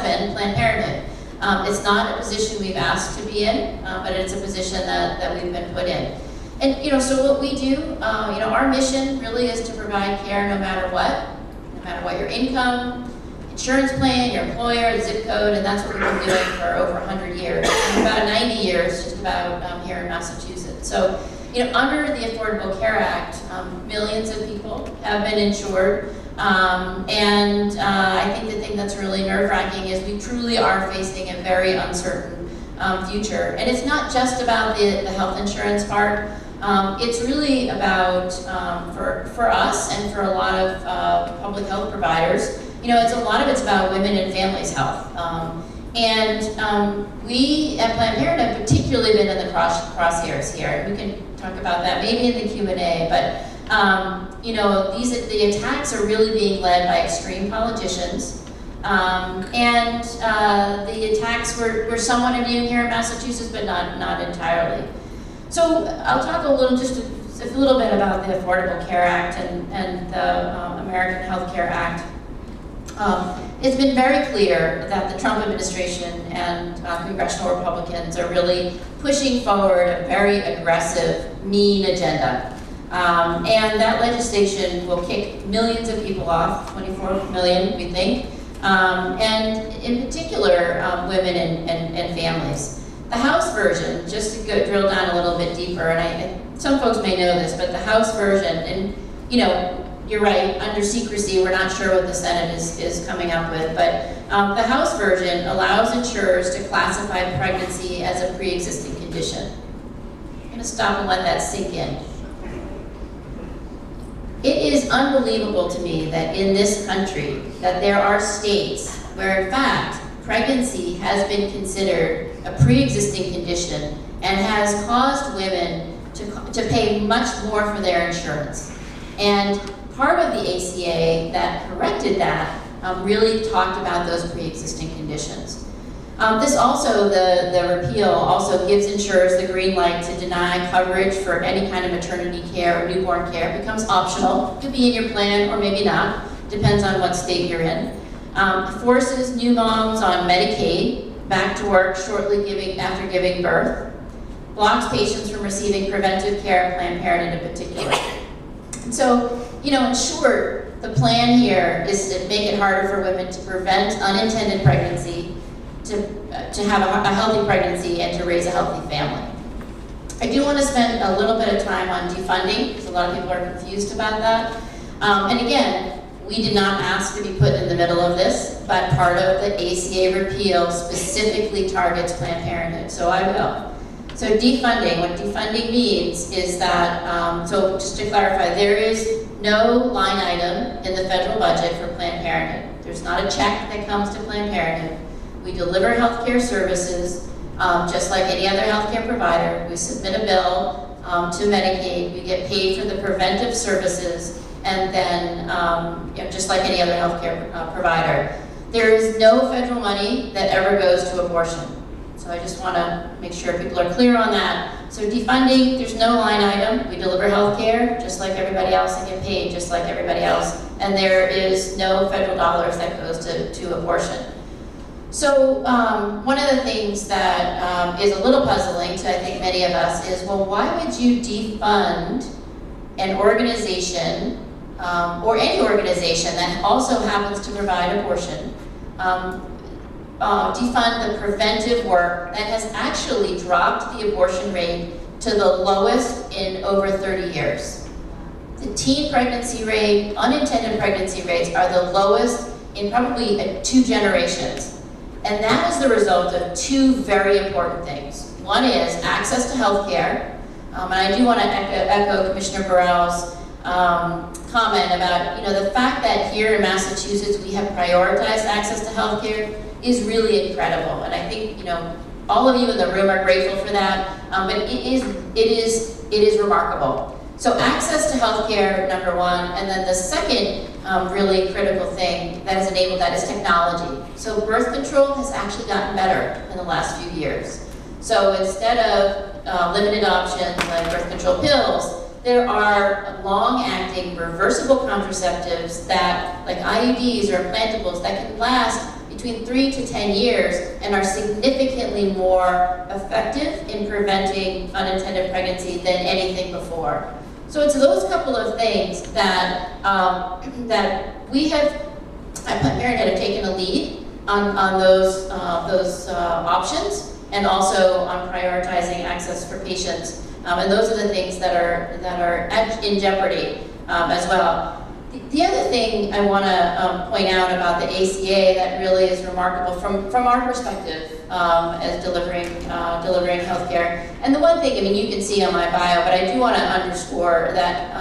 Speaker 8: been Planned Parenthood. It's not a position we've asked to be in, but it's a position that we've been put in. And, so what we do, our mission really is to provide care no matter what your income, insurance plan, your employer, the zip code, and that's what we've been doing for over 100 years. And about 90 years, just about, here in Massachusetts. So, under the Affordable Care Act, millions of people have been insured. I think the thing that's really nerve-wracking is we truly are facing a very uncertain future. And it's not just about the health insurance part. It's really about, for us and for a lot of public health providers, a lot of it's about women and families' health. We at Planned Parenthood have particularly been in the crosshairs here. We can talk about that maybe in the Q&A, but the attacks are really being led by extreme politicians. The attacks were somewhat immune here in Massachusetts, but not entirely. So I'll talk a little bit about the Affordable Care Act and the American Health Care Act. It's been very clear that the Trump administration and congressional Republicans are really pushing forward a very aggressive, mean agenda. And that legislation will kick millions of people off, 24 million, we think, and in particular, women and families. The House version, just to drill down a little bit deeper, and some folks may know this, but the House version, and you're right, under secrecy, we're not sure what the Senate is coming up with, but the House version allows insurers to classify pregnancy as a pre-existing condition. I'm going to stop and let that sink in. It is unbelievable to me that in this country, that there are states where in fact, pregnancy has been considered a pre-existing condition and has caused women to pay much more for their insurance. And part of the ACA that corrected that really talked about those pre-existing conditions. This also, the repeal also gives insurers the green light to deny coverage for any kind of maternity care or newborn care. It becomes optional. It could be in your plan or maybe not, depends on what state you're in. Forces new moms on Medicaid back to work shortly after giving birth. Blocks patients from receiving preventive care at Planned Parenthood in particular. And so, in short, the plan here is to make it harder for women to prevent unintended pregnancy, to have a healthy pregnancy, and to raise a healthy family. I do want to spend a little bit of time on defunding, because a lot of people are confused about that. And again, we did not ask to be put in the middle of this, but part of the ACA repeal specifically targets Planned Parenthood, so I will. So defunding, what defunding means is that, so just to clarify, there is no line item in the federal budget for Planned Parenthood. There's not a check that comes to Planned Parenthood. We deliver healthcare services just like any other healthcare provider. We submit a bill to Medicaid. We get paid for the preventive services, and then just like any other healthcare provider. There is no federal money that ever goes to abortion. So I just want to make sure people are clear on that. So defunding, there's no line item. We deliver health care just like everybody else and get paid just like everybody else. And there is no federal dollars that goes to abortion. So one of the things that is a little puzzling to I think many of us is, well, why would you defund an organization or any organization that also happens to provide abortion, defund the preventive work that has actually dropped the abortion rate to the lowest in over 30 years. The teen pregnancy rate, unintended pregnancy rates are the lowest in probably 2 generations. And that is the result of 2 very important things. One is access to health care, and I do want to echo Commissioner Burrell's comment about the fact that here in Massachusetts we have prioritized access to health care is really incredible, and I think all of you in the room are grateful for that. But it is remarkable. So access to health care, number one, and then the second really critical thing that has enabled that is technology. So birth control has actually gotten better in the last few years. So instead of limited options like birth control pills, there are long-acting reversible contraceptives that, like IUDs or implantables, that can last between 3 to 10 years and are significantly more effective in preventing unintended pregnancy than anything before. So it's those couple of things that that we have at Planned Parenthood have taken a lead on those options, and also on prioritizing access for patients. And those are the things that are in jeopardy as well. The other thing I want to point out about the ACA that really is remarkable from our perspective as delivering healthcare. And the one thing, I mean, you can see on my bio, but I do want to underscore that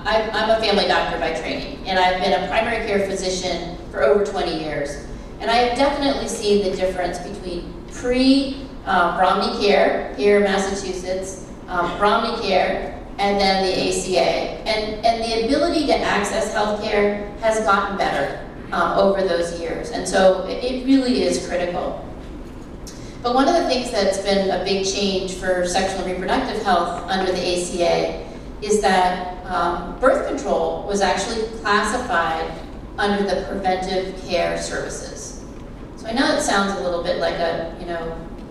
Speaker 8: I'm a family doctor by training, and I've been a primary care physician for over 20 years. And I have definitely seen the difference between pre-Romney Care here in Massachusetts, Romney Care, and then the ACA. And the ability to access healthcare has gotten better over those years. And so it really is critical. But one of the things that's been a big change for sexual and reproductive health under the ACA is that birth control was actually classified under the preventive care services. So I know it sounds a little bit like a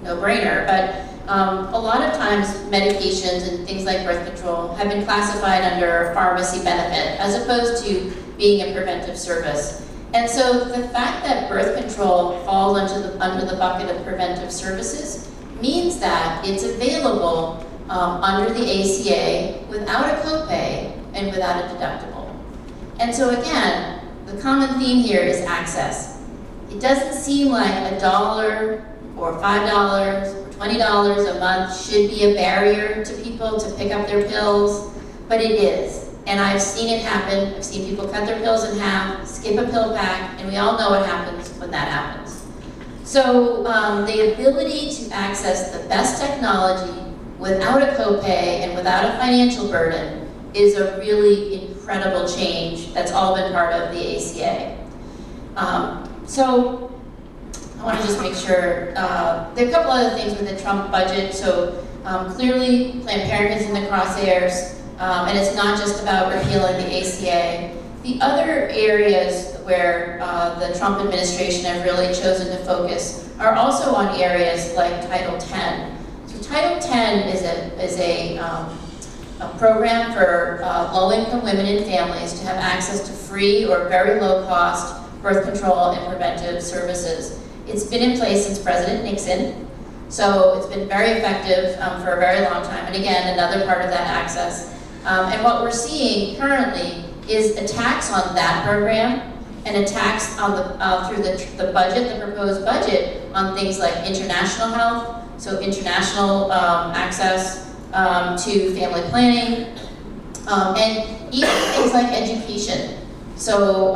Speaker 8: no-brainer, but a lot of times medications and things like birth control have been classified under a pharmacy benefit as opposed to being a preventive service. And so the fact that birth control falls under the bucket of preventive services means that it's available under the ACA without a copay and without a deductible. And so again, the common theme here is access. It doesn't seem like $1 or $5 or $20 a month should be a barrier to people to pick up their pills, but it is. And I've seen it happen. I've seen people cut their pills in half, skip a pill pack, and we all know what happens when that happens. So the ability to access the best technology without a copay and without a financial burden is a really incredible change that's all been part of the ACA. So I want to just make sure, there are a couple other things with the Trump budget. So clearly Planned Parenthood's in the crosshairs, and it's not just about repealing the ACA. The other areas where the Trump administration have really chosen to focus are also on areas like Title X. So Title X is a program for low-income women and families to have access to free or very low-cost birth control and preventive services. It's been in place since President Nixon, so it's been very effective for a very long time. And again, another part of that access. And what we're seeing currently is attacks on that program and attacks on through the budget, the proposed budget, on things like international health, so international access to family planning, and even things like education. So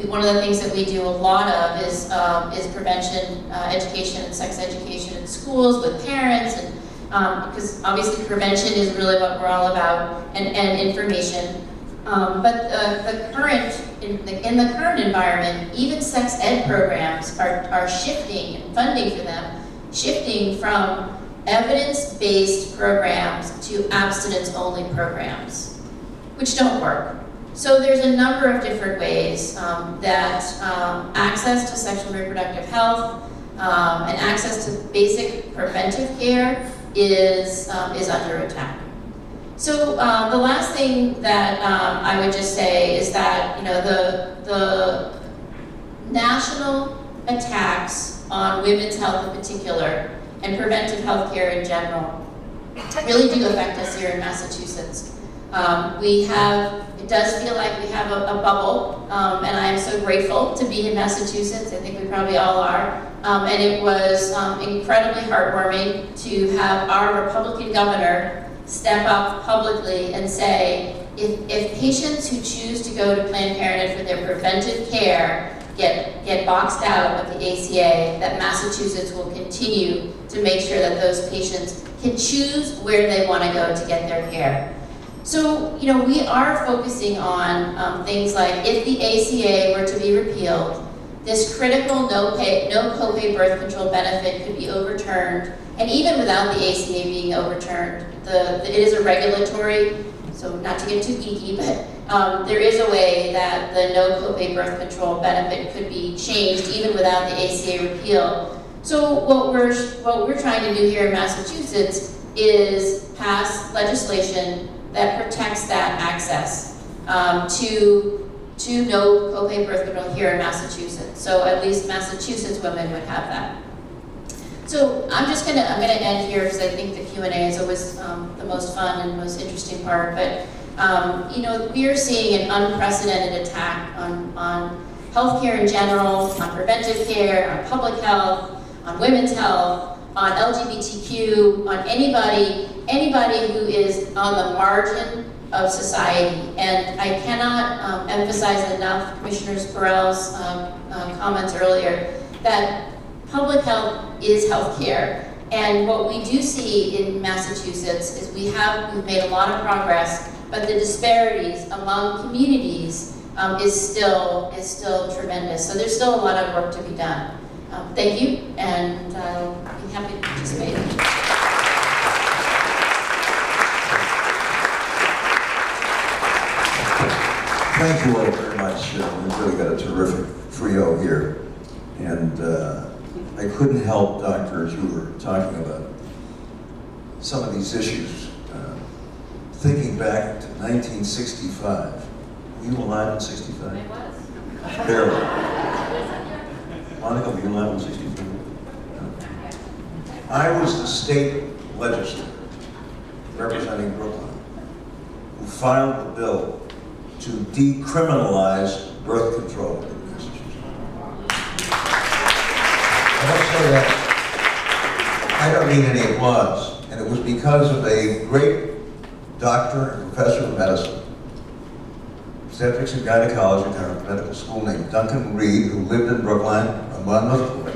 Speaker 8: one of the things that we do a lot of is prevention education and sex education in schools with parents, and because obviously prevention is really what we're all about, and information. But in the current environment, even sex ed programs are shifting, and funding for them, shifting from evidence-based programs to abstinence-only programs, which don't work. So there's a number of different ways that access to sexual and reproductive health and access to basic preventive care is under attack. So the last thing that I would just say is that the national attacks on women's health in particular and preventive health care in general really do affect us here in Massachusetts. It does feel like we have a bubble, and I am so grateful to be in Massachusetts. I think we probably all are. And it was incredibly heartwarming to have our Republican governor step up publicly and say, if patients who choose to go to Planned Parenthood for their preventive care get boxed out of the ACA, that Massachusetts will continue to make sure that those patients can choose where they want to go to get their care. So, we are focusing on things like, if the ACA were to be repealed, this critical no copay birth control benefit could be overturned, and even without the ACA being overturned, it is a regulatory, so not to get too geeky, but there is a way that the no copay birth control benefit could be changed even without the ACA repeal. So what we're trying to do here in Massachusetts is pass legislation that protects that access to no copay birth control here in Massachusetts. So at least Massachusetts women would have that. So I'm gonna end here because I think the Q&A is always the most fun and most interesting part. But you know, we are seeing an unprecedented attack on healthcare in general, on preventive care, on public health, on women's health, on LGBTQ, on anybody who is on the margin of society. And I cannot emphasize enough Commissioner Burrell's comments earlier that public health is healthcare. And what we do see in Massachusetts is we've made a lot of progress, but the disparities among communities is still tremendous. So there's still a lot of work to be done. Thank you, and I'll be happy to participate.
Speaker 4: Thank you all very much. We've really got a terrific trio here. And I couldn't help, Doctor, as you were talking about some of these issues, thinking back to 1965. Were you alive in 65?
Speaker 8: I was.
Speaker 4: Barely. Monica, were you alive in 63? I was the state legislator representing Brooklyn who filed the bill to decriminalize birth control in Massachusetts. I don't say that, I don't need any applause. And it was because of a great doctor and professor of medicine, obstetrics and gynecology at Harvard Medical School, named Duncan Reed, who lived in Brookline on Monmouth Court.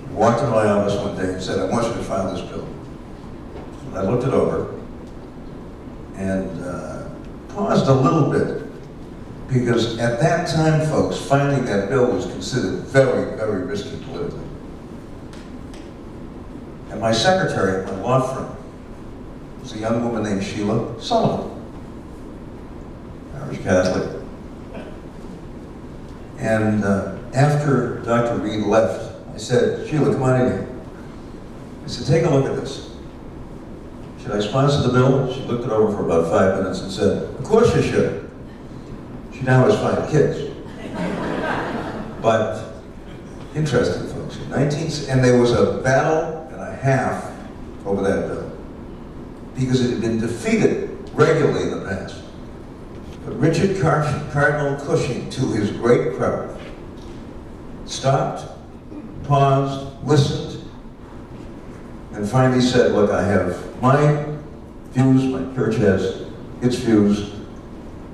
Speaker 4: He walked into my office one day and said, I want you to file this bill. And I looked it over and paused a little bit, because at that time, folks, filing that bill was considered very, very risky politically. And my secretary at my law firm was a young woman named Sheila Sullivan, Irish Catholic. And after Dr. Reed left, I said, Sheila, come on in here. I said, take a look at this. Should I sponsor the bill? She looked it over for about 5 minutes and said, of course you should. She now has 5 kids. But interesting, folks. And there was a battle and a half over that bill because it had been defeated regularly in the past. But Richard Cardinal Cushing, to his great credit, stopped, paused, listened, and finally said, look, I have my views, my church has its views,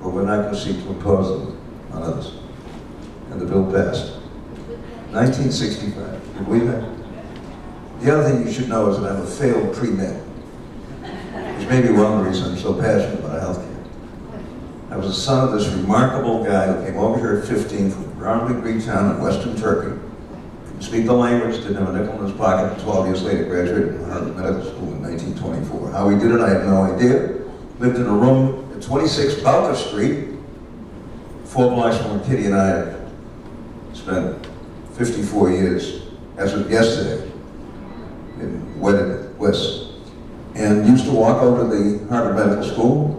Speaker 4: but we're not going to seek to impose them on others. And the bill passed. 1965. Can you believe that? The other thing you should know is that I'm a failed pre-med, which may be one of the reasons I'm so passionate about healthcare. I was the son of this remarkable guy who came over here at 15 from a brownly Greek town in Western Turkey. Couldn't speak the language, didn't have a nickel in his pocket, and 12 years later graduated from Harvard Medical School in 1924. How he did it, I have no idea. Lived in a room at 26 Bowker Street, 4 blocks from where Kitty and I have spent 54 years, as of yesterday, in wedded bliss. And used to walk over to the Harvard Medical School,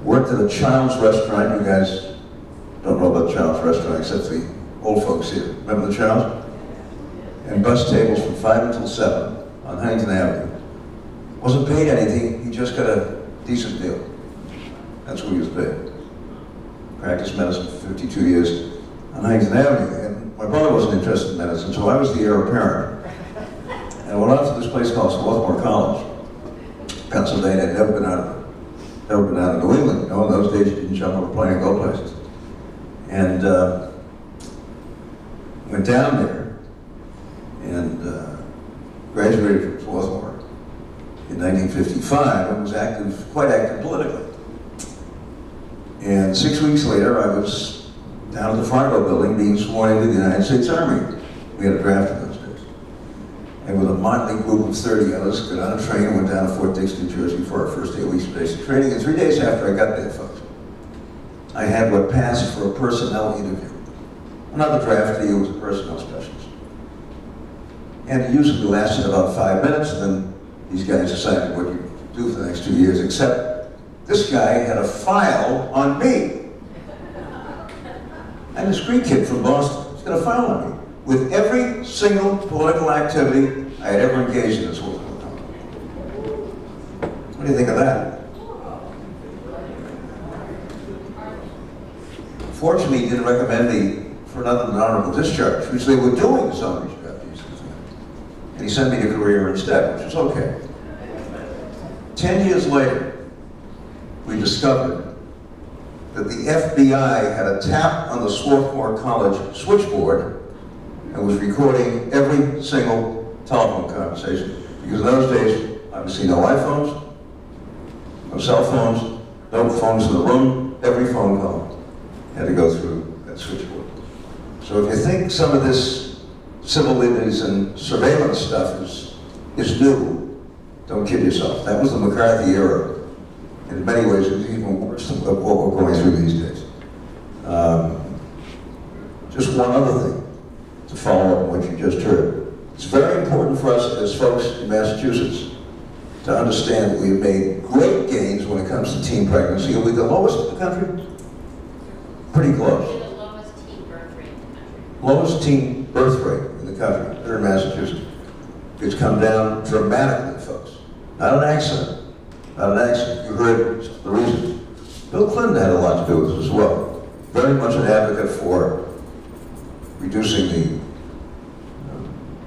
Speaker 4: worked at a Child's restaurant. You guys don't know about Child's restaurant except the old folks here. Remember the Child's? And bus tables from 5 until 7 on Huntington Avenue. Wasn't paid anything, he just got a decent deal. That's what he was paid. Practiced medicine for 52 years on Huntington Avenue. And my brother wasn't interested in medicine, so I was the heir apparent. And I went off to this place called Swarthmore College, Pennsylvania. I'd never been out of New England. You know, in those days you didn't jump on a plane and go places. And went down there and graduated from Swarthmore in 1955 and was quite active politically. And 6 weeks later, I was down at the Fargo building being sworn into the United States Army. We had a draft in those days. and with a motley group of 30 others, got on a train and went down to Fort Dix, New Jersey for our first 8 weeks of basic training. And 3 days after I got there, folks, I had what passed for a personnel interview. Another draftee who was a personnel specialist. And it usually lasted about 5 minutes, and then these guys decided what you do for the next 2 years, except this guy had a file on me. I'm this Greek kid from Boston. He's got a file on me with every single political activity I had ever engaged in this whole time. What do you think of that? Fortunately, he didn't recommend me for another than honorable discharge, which they were doing to some of these draftees. And he sent me to career instead, which was okay. 10 years later, we discovered that the FBI had a tap on the Swarthmore College switchboard and was recording every single telephone conversation. Because in those days, obviously no iPhones, no cell phones, no phones in the room, every phone call had to go through that switchboard. So if you think some of this civil liberties and surveillance stuff is new, don't kid yourself. That was the McCarthy era. In many ways, it was even worse than what we're going through these days. Just one other thing to follow up on what you just heard. It's very important for us as folks in Massachusetts to understand that we've made great gains when it comes to teen pregnancy. Are we the lowest in the country? Pretty close.
Speaker 8: The lowest teen birth rate in the country.
Speaker 4: Lowest teen birth rate in the country, here in Massachusetts. It's come down dramatically, folks. Not an accident. Not an accident. You heard the reasons. Bill Clinton had a lot to do with this as well. Very much an advocate for reducing the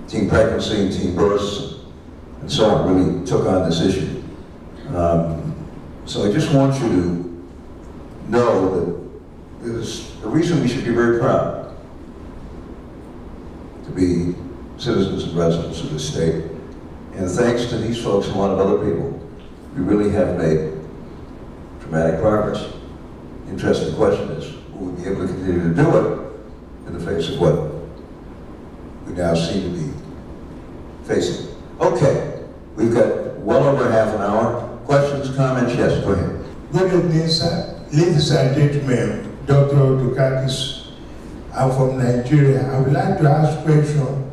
Speaker 4: teen pregnancy and teen births and so on. Really took on this issue. So I just want you to know that there's a reason we should be very proud to be citizens and residents of this state. And thanks to these folks and a lot of other people, we really have made dramatic progress. Interesting question is, will we be able to continue to do it in the face of what we now seem to be facing? Okay, we've got well over half an hour. Questions, comments? Yes, go ahead.
Speaker 9: Good evening, sir. Ladies and gentlemen, Dr. Dukakis, I'm from Nigeria. I would like to ask a question.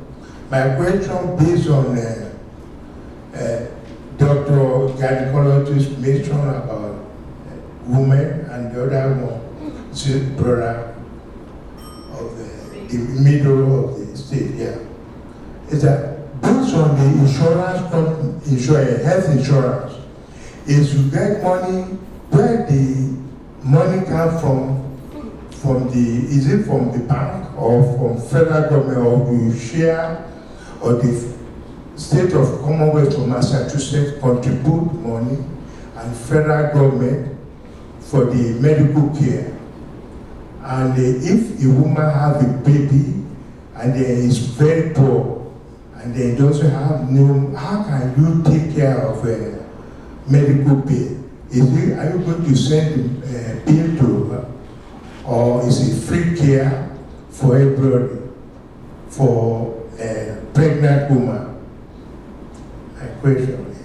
Speaker 9: My question based on Dr. Gynecologist's mention about women and the other one, is the brother of the middle of the state here. Is that based on the insurance, health insurance, is you get money where the money comes from is it from the bank or from federal government, or do you share, or the state of Commonwealth of Massachusetts contribute money and federal government for the medical care? And if a woman has a baby and is very poor and they doesn't have no, how can you take care of medical bill? Are you going to send a bill to her, or is it free care for everybody, for a pregnant woman? My question is.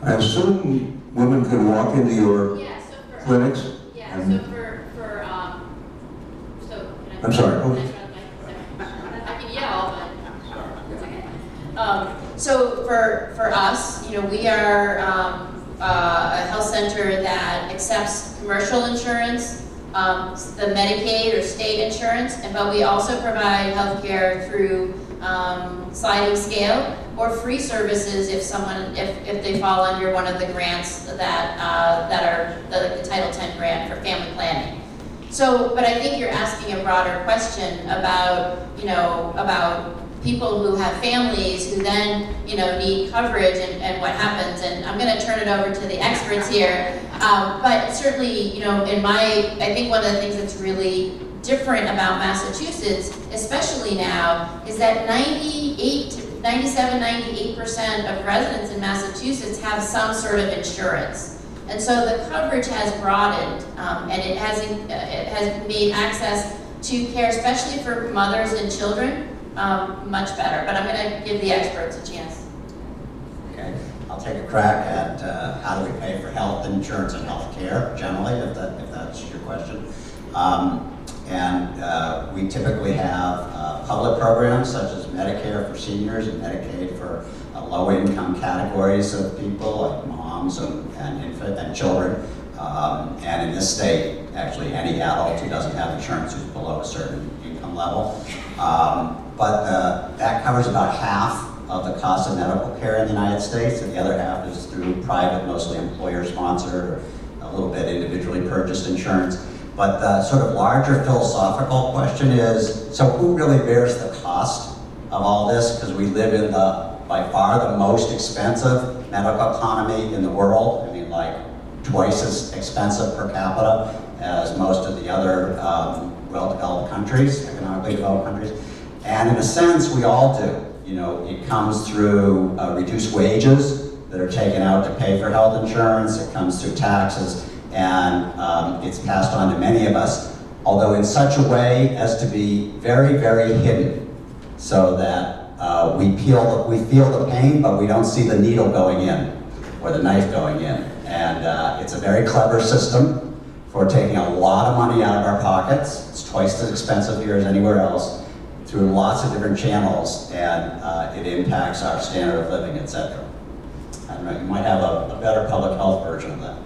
Speaker 4: I assume women can walk into your
Speaker 8: Yeah, so for,
Speaker 4: clinics?
Speaker 8: yeah,
Speaker 4: and- I'm sorry.
Speaker 8: Can I try the mic? I can yell, but it's okay. So for us, we are a health center that accepts commercial insurance, the Medicaid or state insurance, but we also provide health care through sliding scale or free services if they fall under one of the grants that are the Title X grant for family planning. So, but I think you're asking a broader question about, about people who have families who then, need coverage and what happens. And I'm going to turn it over to the experts here. But certainly, I think one of the things that's really different about Massachusetts, especially now, is that 97, 98% of residents in Massachusetts have some sort of insurance. And so the coverage has broadened, and it has made access to care, especially for mothers and children, much better. But I'm going to give the experts a chance.
Speaker 7: Okay, I'll take a crack at how do we pay for health insurance and health care generally, if that's your question. We typically have public programs such as Medicare for seniors and Medicaid for low-income categories of people like moms and children. And in this state, actually any adult who doesn't have insurance who's below a certain income level. But that covers about half of the cost of medical care in the United States, and the other half is through private, mostly employer-sponsored, or a little bit individually purchased insurance. But the sort of larger philosophical question is, so who really bears the cost of all this? Because we live in by far the most expensive medical economy in the world. I mean, like twice as expensive per capita as most of the other well-developed countries, economically developed countries. And in a sense, we all do. You know, it comes through reduced wages that are taken out to pay for health insurance. It comes through taxes, and it's passed on to many of us, although in such a way as to be very, very hidden, so that we feel the pain, but we don't see the needle going in or the knife going in. And it's a very clever system for taking a lot of money out of our pockets. It's twice as expensive here as anywhere else, through lots of different channels, and it impacts our standard of living, etc. I don't know, you might have a better public health version of that.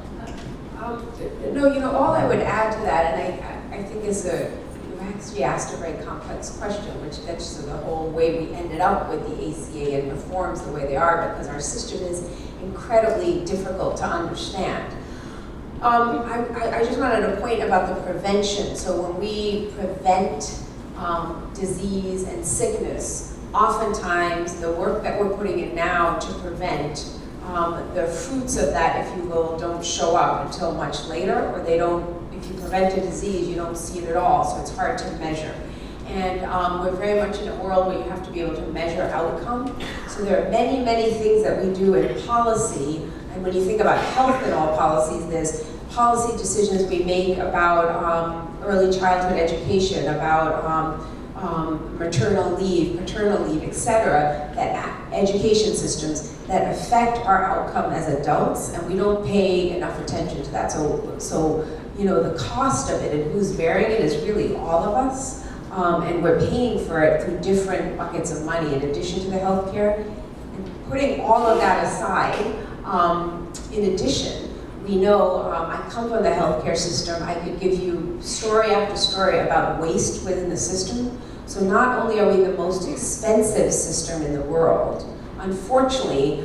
Speaker 5: No, you know, all I would add to that, and I think you actually asked a very complex question, which gets to the whole way we ended up with the ACA and reforms the way they are, because our system is incredibly difficult to understand. I just wanted to point about the prevention. So when we prevent disease and sickness, oftentimes the work that we're putting in now to prevent, the fruits of that, if you will, don't show up until much later, or they don't, if you prevent a disease, you don't see it at all, so it's hard to measure. And we're very much in a world where you have to be able to measure outcome. So there are many, many things that we do in policy, and when you think about health in all policies, there's policy decisions we make about early childhood education, about maternal leave, paternal leave, etc., that education systems that affect our outcome as adults, and we don't pay enough attention to that. So you know, the cost of it and who's bearing it is really all of us, and we're paying for it through different buckets of money in addition to the healthcare. And putting all of that aside, in addition, we know, I come from the healthcare system, I could give you story after story about waste within the system. So not only are we the most expensive system in the world, unfortunately,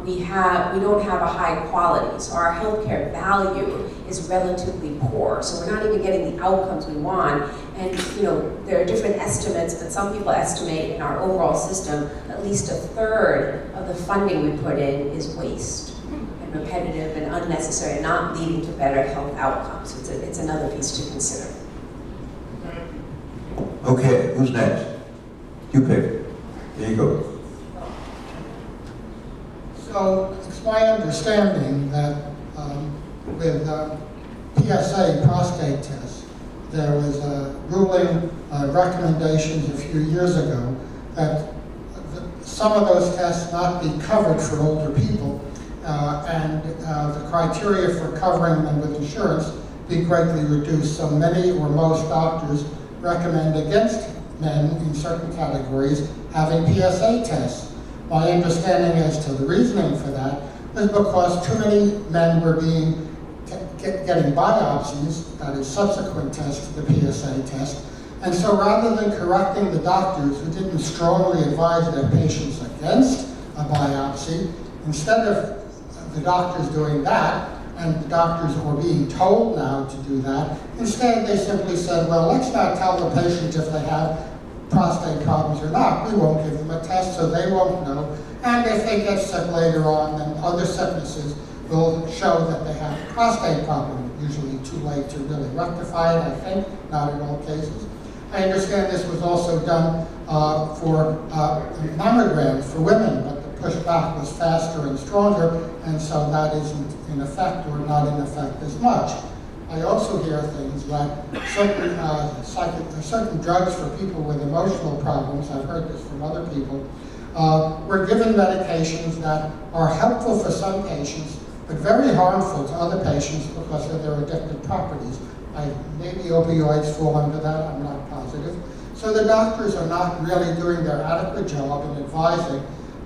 Speaker 5: we don't have a high quality. So our healthcare value is relatively poor. So we're not even getting the outcomes we want. And you know, there are different estimates, but some people estimate in our overall system, at least a third of the funding we put in is waste. Repetitive and unnecessary, and not leading to better health outcomes. It's another piece to consider.
Speaker 4: Okay, who's next? You pick. There you go.
Speaker 10: So it's my understanding that with PSA prostate tests, there was a ruling, recommendations a few years ago that some of those tests not be covered for older people. And the criteria for covering them with insurance be greatly reduced. So many or most doctors recommend against men in certain categories having PSA tests. My understanding as to the reasoning for that is because too many men were getting biopsies, that is subsequent tests to the PSA test. And so rather than correcting the doctors who didn't strongly advise their patients against a biopsy, instead of the doctors doing that, and the doctors were being told now to do that, instead they simply said, well, let's not tell the patient if they have prostate problems or not. We won't give them a test, so they won't know. And if they get sick later on, then other sicknesses will show that they have a prostate problem. Usually too late to really rectify it, I think, not in all cases. I understand this was also done for mammograms for women, but pushback was faster and stronger, and so that isn't in effect or not in effect as much. I also hear things like certain drugs for people with emotional problems, I've heard this from other people, we're given medications that are helpful for some patients, but very harmful to other patients because of their addictive properties. Maybe opioids fall under that, I'm not positive. So the doctors are not really doing their adequate job in advising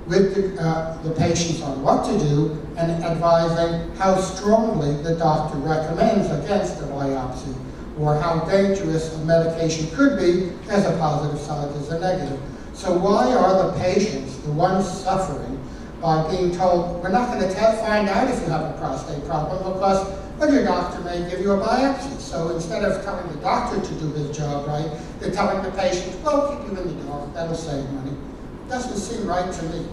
Speaker 10: with the patients on what to do and advising how strongly the doctor recommends against a biopsy, or how dangerous a medication could be as a positive side as a negative. So why are the patients the ones suffering by being told, we're not going to find out if you have a prostate problem because, well, your doctor may give you a biopsy. So instead of telling the doctor to do his job right, they're telling the patient, well, keep you in the dark, that'll save money. Doesn't seem right to me.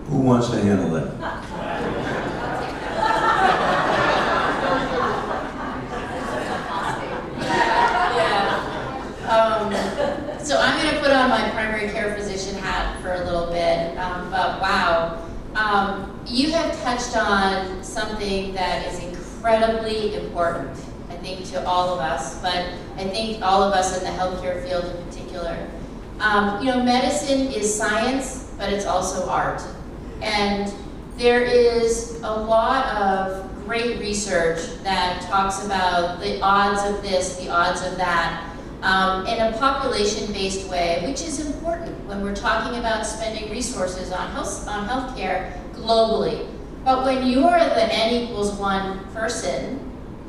Speaker 4: Who wants to handle that?
Speaker 8: So I'm going to put on my primary care physician hat for a little bit, but wow. You have touched on something that is incredibly important, I think, to all of us, but I think all of us in the healthcare field in particular. Medicine is science, but it's also art. And there is a lot of great research that talks about the odds of this, the odds of that, in a population-based way, which is important when we're talking about spending resources on healthcare globally. But when you're the N=1 person,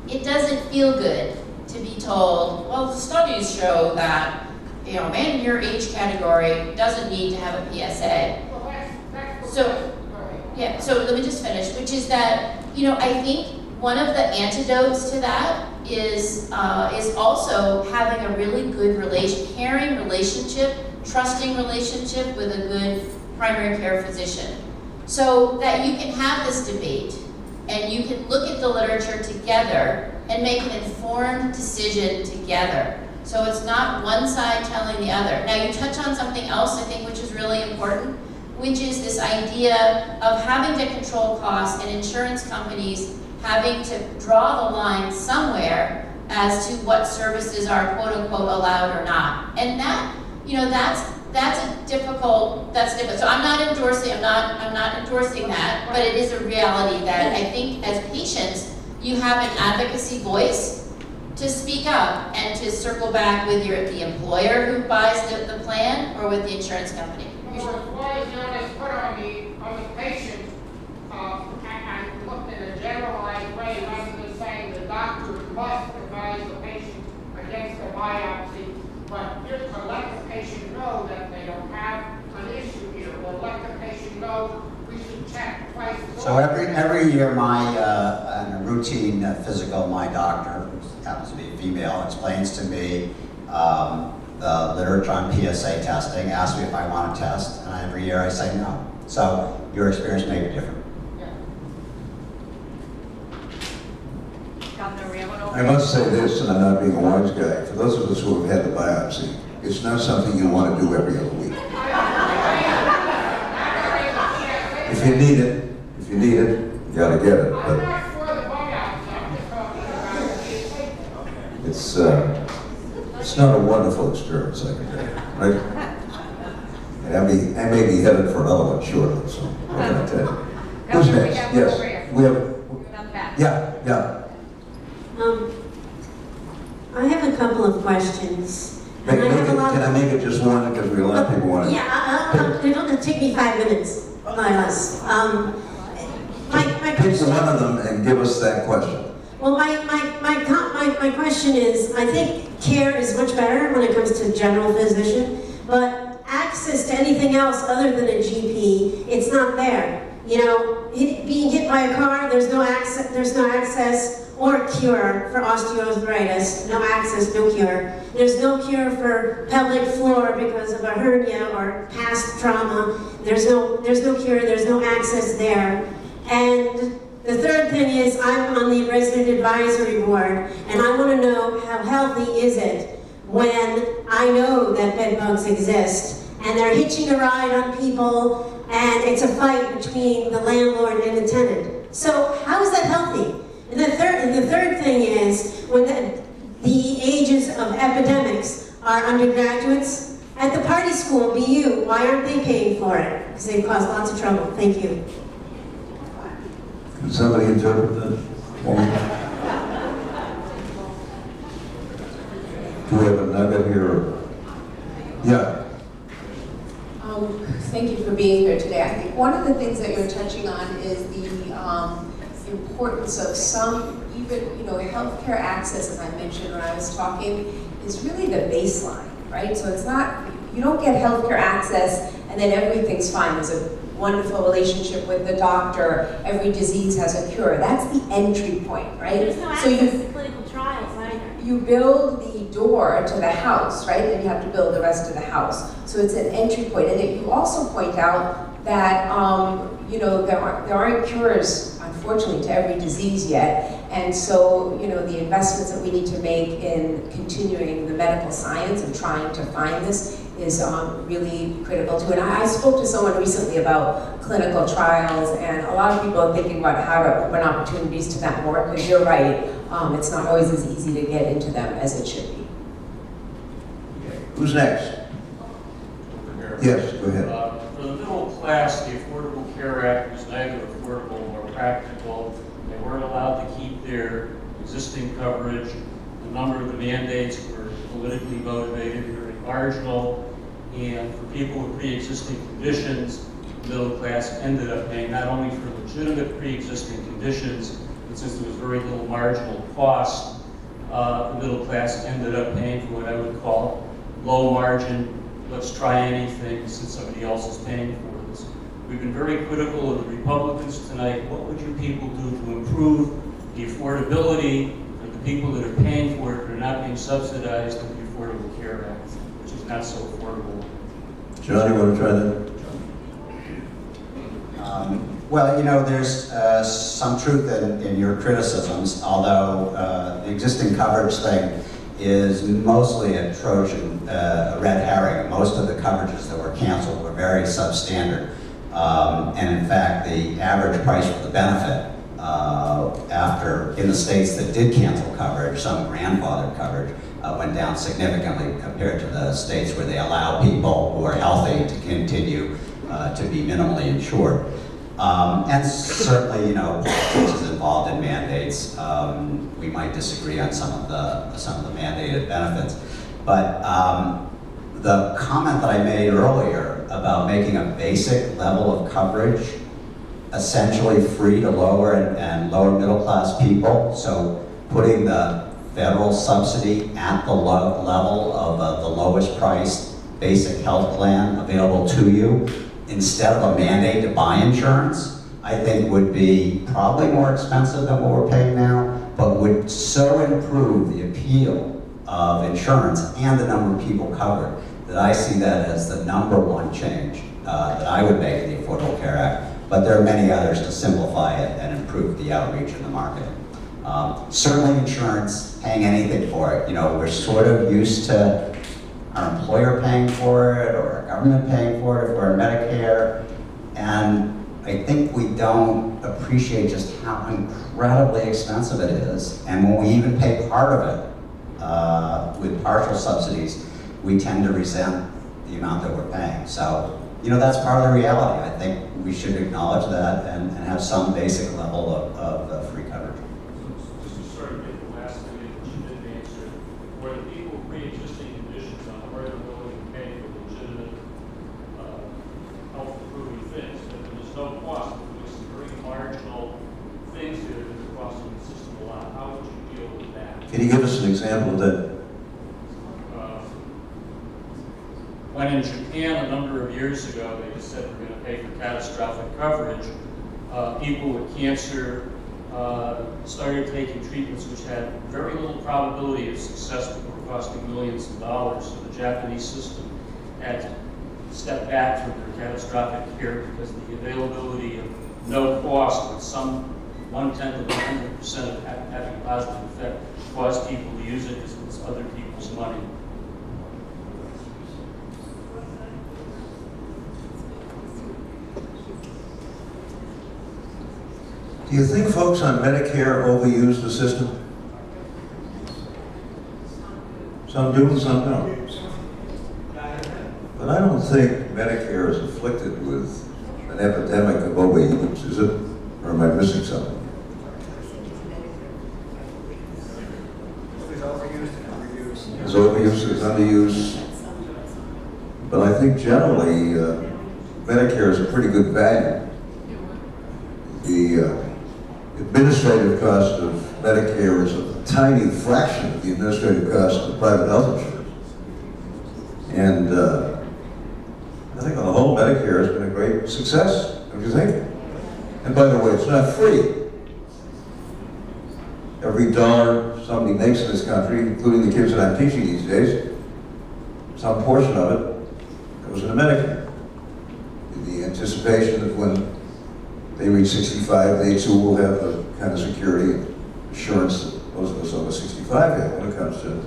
Speaker 8: it doesn't feel good to be told, well, the studies show that, man in your age category doesn't need to have a PSA. So let me just finish, which is that, I think one of the antidotes to that is also having a really good caring relationship, trusting relationship with a good primary care physician. So that you can have this debate and you can look at the literature together and make an informed decision together. So it's not one side telling the other. Now you touch on something else I think which is really important, which is this idea of having to control costs and insurance companies having to draw the line somewhere as to what services are quote unquote allowed or not. And that, that's difficult. So I'm not endorsing that, but it is a reality that I think as patients, you have an advocacy voice to speak up and to circle back with the employer who buys the plan or with the insurance company.
Speaker 11: Why is onus put on the patient and looked in a generalized way rather than saying the doctor must advise the patient against a biopsy, but just to let the patient know that they don't have an issue here, or let the patient know we should check twice.
Speaker 7: So every year, on a routine physical, my doctor, who happens to be female, explains to me the literature on PSA testing, asks me if I want to test, and every year I say no. So your experience may be different.
Speaker 4: I must say this, and I'm not being a wise guy, for those of us who have had the biopsy, it's not something you want to do every other week. If you need it, you gotta get it. But it's not a wonderful experience, I can tell you, right? And I may be headed for another one shortly, so what can I tell you? Who's next? Yes, we have. Yeah.
Speaker 12: I have a couple of questions.
Speaker 4: Can I make it just one, because we a lot of people want to.
Speaker 12: Yeah, it'll take me 5 minutes, or less. My
Speaker 4: Pick
Speaker 12: question.
Speaker 4: one of them and give us that question.
Speaker 12: Well, my question is, I think care is much better when it comes to general physician, but access to anything else other than a GP, it's not there. Being hit by a car, there's no access or cure for osteoarthritis. No access, no cure. There's no cure for pelvic floor because of a hernia or past trauma. There's no cure, there's no access there. And the third thing is, I'm on the resident advisory board, and I want to know how healthy is it when I know that bed bugs exist, and they're hitching a ride on people, and it's a fight between the landlord and the tenant. So how is that healthy? And the third third thing is, when the ages of epidemics are undergraduates, at the party school, BU, why aren't they paying for it? Because they've caused lots of trouble. Thank you.
Speaker 4: Can somebody interpret that for me? Do we have a nugget here? Yeah.
Speaker 5: Thank you for being here today. I think one of the things that you're touching on is the importance of some, even, healthcare access, as I mentioned when I was talking, is really the baseline, right? So it's not, you don't get healthcare access and then everything's fine. There's a wonderful relationship with the doctor. Every disease has a cure. That's the entry point, right?
Speaker 13: There's no
Speaker 5: So
Speaker 13: access to clinical trials either.
Speaker 5: you build the door to the house, right? Then you have to build the rest of the house. So it's an entry point. And you also point out that, there aren't cures, unfortunately, to every disease yet. And so, the investments that we need to make in continuing the medical science and trying to find this is really critical too. And I spoke to someone recently about clinical trials, and a lot of people are thinking about how to open opportunities to that more, because you're right, it's not always as easy to get into them as it should be.
Speaker 4: Who's next? Yes, go ahead.
Speaker 14: For the middle class, the Affordable Care Act was neither affordable nor practical. They weren't allowed to keep their existing coverage. A number of the mandates were politically motivated, very marginal, and for people with pre-existing conditions, the middle class ended up paying not only for legitimate pre-existing conditions, but since there was very little marginal cost, the middle class ended up paying for what I would call low margin, let's try anything since somebody else is paying for this. We've been very critical of the Republicans tonight. What would you people do to improve the affordability of the people that are paying for it, that are not being subsidized with the Affordable Care Act, which is not so affordable?
Speaker 4: John, you want to try that?
Speaker 7: Well, there's some truth in your criticisms, although the existing coverage thing is mostly a Trojan, a red herring. Most of the coverages that were canceled were very substandard. And in fact, the average price for the benefit in the states that did cancel coverage, some grandfathered coverage, went down significantly compared to the states where they allow people who are healthy to continue to be minimally insured. And certainly, politics is involved in mandates. We might disagree on some of the mandated benefits, but the comment that I made earlier about making a basic level of coverage essentially free to lower and lower middle class people, so putting the federal subsidy at the level of the lowest priced basic health plan available to you, instead of a mandate to buy insurance, I think would be probably more expensive than what we're paying now, but would so improve the appeal of insurance and the number of people covered that I see that as the #1 change that I would make in the Affordable Care Act. But there are many others to simplify it and improve the outreach in the market. Certainly insurance, paying anything for it. We're sort of used to our employer paying for it or our government paying for it if we're in Medicare. And I think we don't appreciate just how incredibly expensive it is. And when we even pay part of it with partial subsidies, we tend to resent the amount that we're paying. So, that's part of the reality. I think we should acknowledge that and have some basic level of free coverage.
Speaker 14: Just to sort of get the last thing that you didn't answer, where the people with pre-existing conditions on the ability to pay for legitimate health improving things, but there's no cost, there's some very marginal things here that are costing the system a lot. How would you deal with that?
Speaker 4: Can you give us an example of that?
Speaker 14: When in Japan a number of years ago, they just said we're going to pay for catastrophic coverage, people with cancer started taking treatments which had very little probability of success but were costing millions of dollars. So the Japanese system had to step back from their catastrophic care because the availability of no cost, with some 1/10 of 100% of having a positive effect, caused people to use it because it was other people's money.
Speaker 4: Do you think folks on Medicare overuse the system? Some do and some don't. But I don't think Medicare is afflicted with an epidemic of overuse, is it? Or am I missing something?
Speaker 6: There's overuse and underuse.
Speaker 4: There's overuse, there's underuse. But I think generally, Medicare is a pretty good value. The administrative cost of Medicare is a tiny fraction of the administrative cost of private health insurance. And I think on the whole, Medicare has been a great success. Don't you think? And by the way, it's not free. Every dollar somebody makes in this country, including the kids that I'm teaching these days, some portion of it goes into Medicare. In the anticipation that when they reach 65, they too will have the kind of security and assurance that those of us over 65 have when it comes to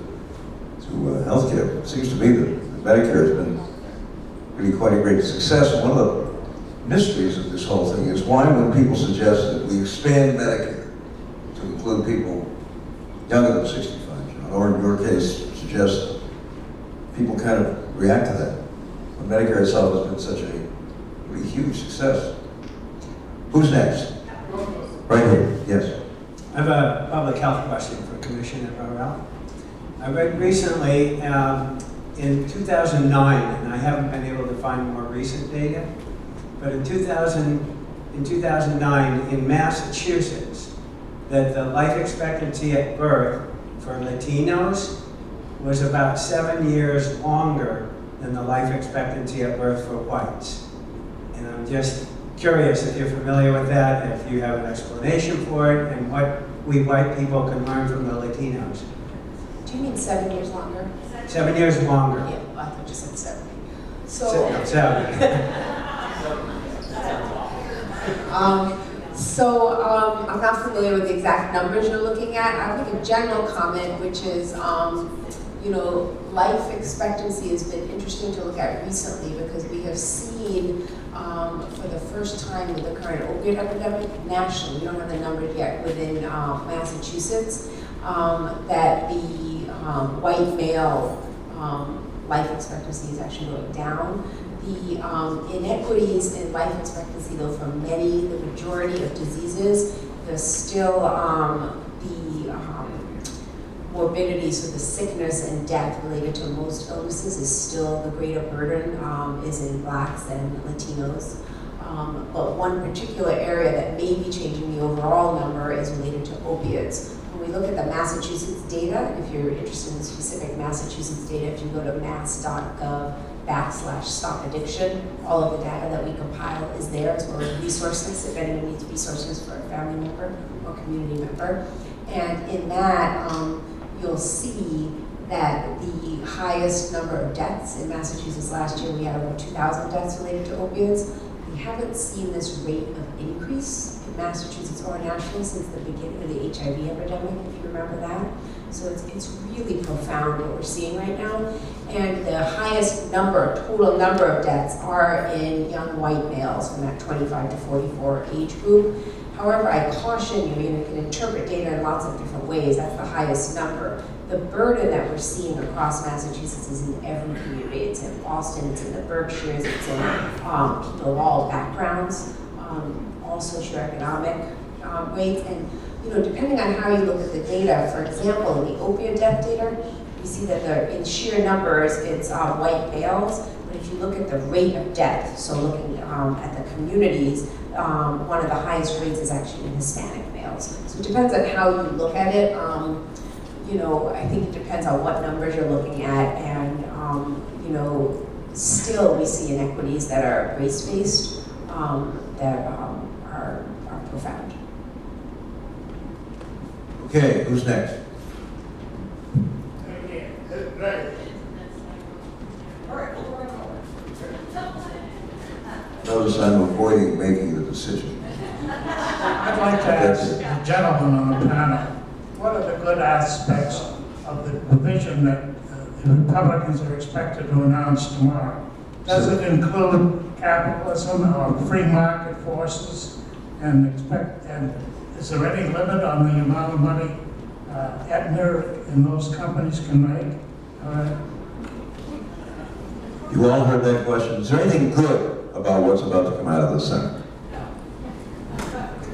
Speaker 4: health care. It seems to me that Medicare has been really quite a great success. One of the mysteries of this whole thing is why when people suggest that we expand Medicare to include people younger than 65, or in your case, suggest people kind of react to that. When Medicare itself has been such a really huge success. Who's next? Right here, yes.
Speaker 13: I have a public health question for Commissioner Burrell. I read recently in 2009, and I haven't been able to find more recent data, but in 2009 in Massachusetts, that the life expectancy at birth for Latinos was about 7 years longer than the life expectancy at birth for whites. And I'm just curious if you're familiar with that, if you have an explanation for it, and what we white people can learn from the Latinos.
Speaker 5: Do you mean 7 years longer?
Speaker 13: 7 years longer.
Speaker 5: Yeah, I thought you said 70. I'm not familiar with the exact numbers you're looking at. I'll make a general comment, which is, life expectancy has been interesting to look at recently because we have seen for the first time with the current opioid epidemic nationally, we don't have the numbers yet, within Massachusetts, that the white male life expectancy is actually going down. The inequities in life expectancy, though, for the majority of diseases, there's still the morbidity, so the sickness and death related to most illnesses is still the greater burden is in Blacks and Latinos. But one particular area that may be changing the overall number is related to opiates. When we look at the Massachusetts data, if you're interested in specific Massachusetts data, if you go to mass.gov/stop addiction, all of the data that we compile is there, as well as resources, if anyone needs resources for a family member or community member. And in that, you'll see that the highest number of deaths in Massachusetts last year, we had over 2,000 deaths related to opiates. We haven't seen this rate of increase in Massachusetts or nationally since the beginning of the HIV epidemic, if you remember that. So it's really profound what we're seeing right now. And the highest total number of deaths are in young white males from that 25 to 44 age group. However, I caution you, you can interpret data in lots of different ways. That's the highest number. The burden that we're seeing across Massachusetts is in every community. It's in Boston, it's in the Berkshires, it's in people of all backgrounds, all socioeconomic rates. And depending on how you look at the data, for example, in the opioid death data, you see that in sheer numbers, it's white males. But if you look at the rate of death, so looking at the communities, one of the highest rates is actually in Hispanic males. So it depends on how you look at it. I think it depends on what numbers you're looking at, and still we see inequities that are race-based that are profound.
Speaker 4: Okay, who's next? Notice I'm avoiding making the decision.
Speaker 15: I'd like to ask the gentleman on the panel, what are the good aspects of the provision that the Republicans are expected to announce tomorrow? Does it include capitalism or free market forces? And is there any limit on the amount of money Aetna and those companies can make? All right.
Speaker 4: You all heard that question. Is there anything good about what's about to come out of the Senate?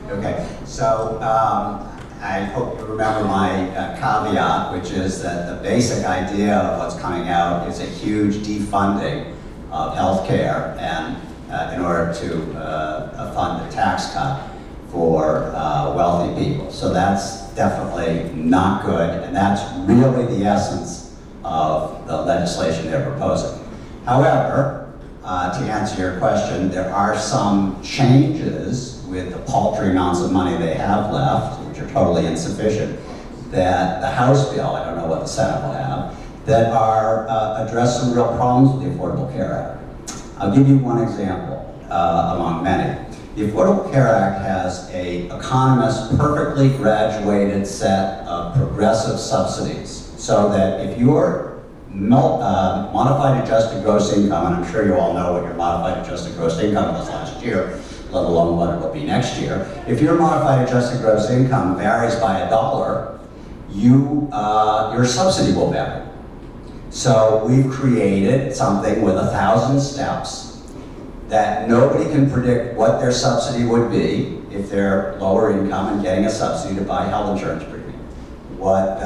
Speaker 7: Okay, so I hope you remember my caveat, which is that the basic idea of what's coming out is a huge defunding of healthcare and in order to fund a tax cut for wealthy people. So that's definitely not good, and that's really the essence of the legislation they're proposing. However, to answer your question, there are some changes with the paltry amounts of money they have left, which are totally insufficient, that the House bill, I don't know what the Senate will have, that are address some real problems with the Affordable Care Act. I'll give you one example among many. The Affordable Care Act has an economist perfectly graduated set of progressive subsidies, so that if you're modified adjusted gross income, and I'm sure you all know what your modified adjusted gross income was last year, let alone what it will be next year. If your modified adjusted gross income varies by $1, your subsidy will vary. So we've created something with 1,000 steps that nobody can predict what their subsidy would be if they're lower income and getting a subsidy to buy health insurance premium. What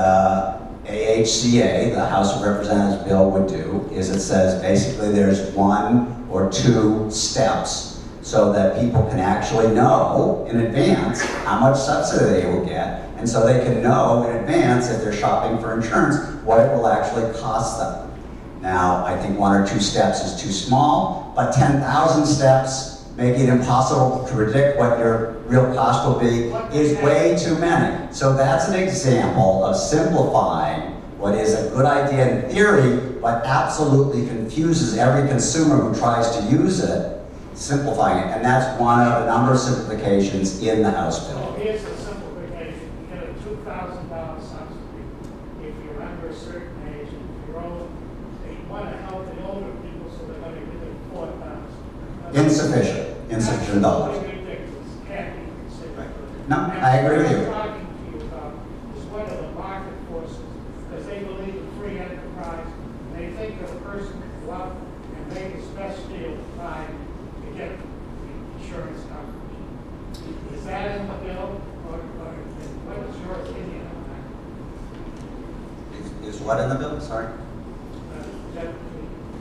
Speaker 7: AHCA, the House of Representatives bill, would do is it says basically there's 1 or 2 steps so that people can actually know in advance how much subsidy they will get, and so they can know in advance if they're shopping for insurance what it will actually cost them. Now, I think 1 or 2 steps is too small, but 10,000 steps making it impossible to predict what your real cost will be is way too many. So that's an example of simplifying what is a good idea in theory, but absolutely confuses every consumer who tries to use it, simplifying it. And that's one of a number of simplifications in the House bill.
Speaker 15: Well, here's a simplification. You get a $2,000 subsidy if you're under a certain age. If you're older, they want to help the older people, so they're going to give them $4,000.
Speaker 7: Insufficient dollars.
Speaker 15: Ridiculous. Can't be considered.
Speaker 7: Right. No, I agree with you.
Speaker 15: What I'm talking to you about is one of the market forces, because they believe in free enterprise, and they think that a person can go out and make his best deal time to get the insurance coverage. Is that in the bill, or what is your opinion on that?
Speaker 7: Is what in the bill? Sorry?
Speaker 15: That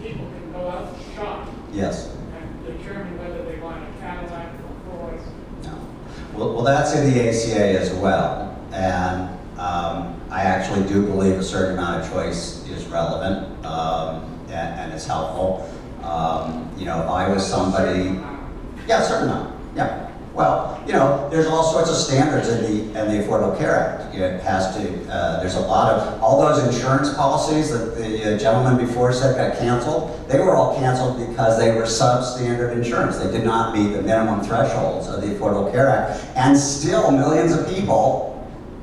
Speaker 15: people can go out and shop
Speaker 7: Yes.
Speaker 15: and determine whether they want a Cadillac or Ford.
Speaker 7: No. Well, that's in the ACA as well, and I actually do believe a certain amount of choice is relevant and is helpful. You know, if I was somebody, yeah, certain amount, yeah. Well, you know, there's all sorts of standards in the Affordable Care Act. It has to. There's a lot of all those insurance policies that the gentleman before said got canceled. They were all canceled because they were substandard insurance. They did not meet the minimum thresholds of the Affordable Care Act, and still millions of people,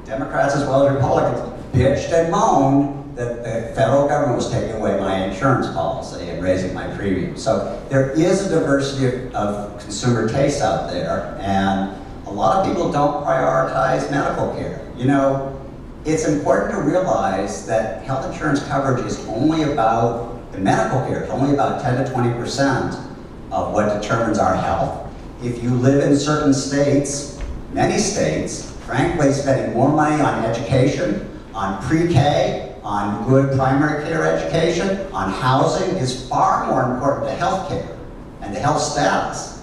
Speaker 7: Democrats as well as Republicans, bitched and moaned that the federal government was taking away my insurance policy and raising my premium. So there is a diversity of consumer tastes out there, and a lot of people don't prioritize medical care. You know, it's important to realize that health insurance coverage is only about, and medical care is only about 10 to 20% of what determines our health. If you live in certain states, many states, frankly, spending more money on education, on pre-K, on good primary care education, on housing is far more important to health care and to health status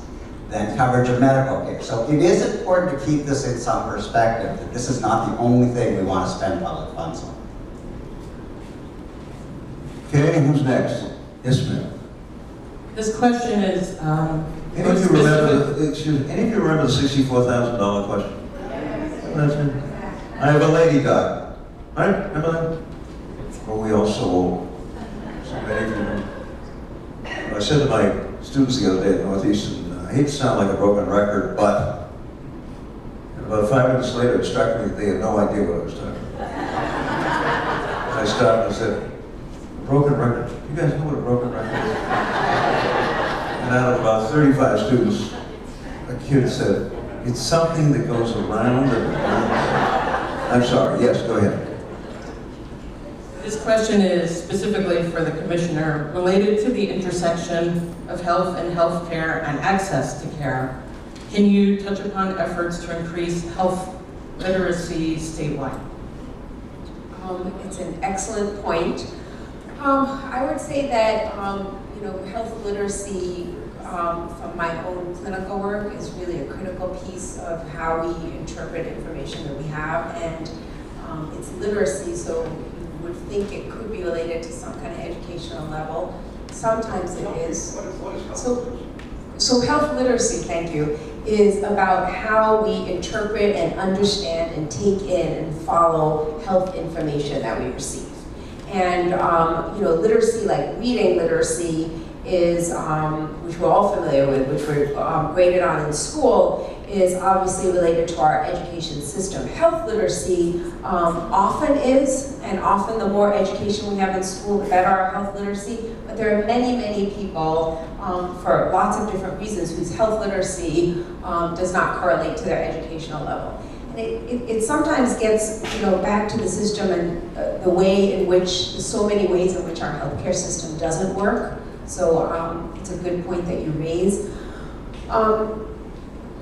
Speaker 7: than coverage of medical care. So it is important to keep this in some perspective, that this is not the only thing we want to spend public funds on.
Speaker 4: Okay, who's next? Yes, ma'am.
Speaker 16: This question is,
Speaker 4: Any of you remember, excuse me, any of you remember the $64,000 question? I have a lady dog. Right? Remember that? Well, we also, so many of you. I said to my students the other day at Northeastern, I hate to sound like a broken record, but about 5 minutes later, it struck me that they had no idea what I was talking about. I stopped and said, a broken record? You guys know what a broken record is? And out of about 35 students, a kid said, it's something that goes around and around. I'm sorry, yes, go ahead.
Speaker 16: This question is specifically for the Commissioner, related to the intersection of health and healthcare and access to care. Can you touch upon efforts to increase health literacy statewide?
Speaker 5: It's an excellent point. I would say that health literacy from my own clinical work is really a critical piece of how we interpret information that we have, and it's literacy, so you would think it could be related to some kind of educational level. Sometimes it is. So health literacy, thank you, is about how we interpret and understand and take in and follow health information that we receive. And literacy, like reading literacy, is, which we're all familiar with, which we're graded on in school, is obviously related to our education system. Health literacy often is, and often the more education we have in school, the better our health literacy, but there are many, many people, for lots of different reasons, whose health literacy does not correlate to their educational level. And it sometimes gets, back to the system and the way in which, there's so many ways in which our healthcare system doesn't work. So it's a good point that you raise.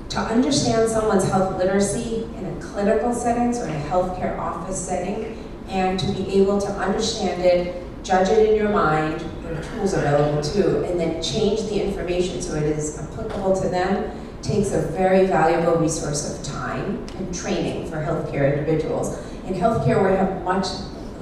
Speaker 5: To understand someone's health literacy in a clinical setting, so in a healthcare office setting, and to be able to understand it, judge it in your mind, there are tools available too, and then change the information so it is applicable to them, takes a very valuable resource of time and training for healthcare individuals. In healthcare, we have much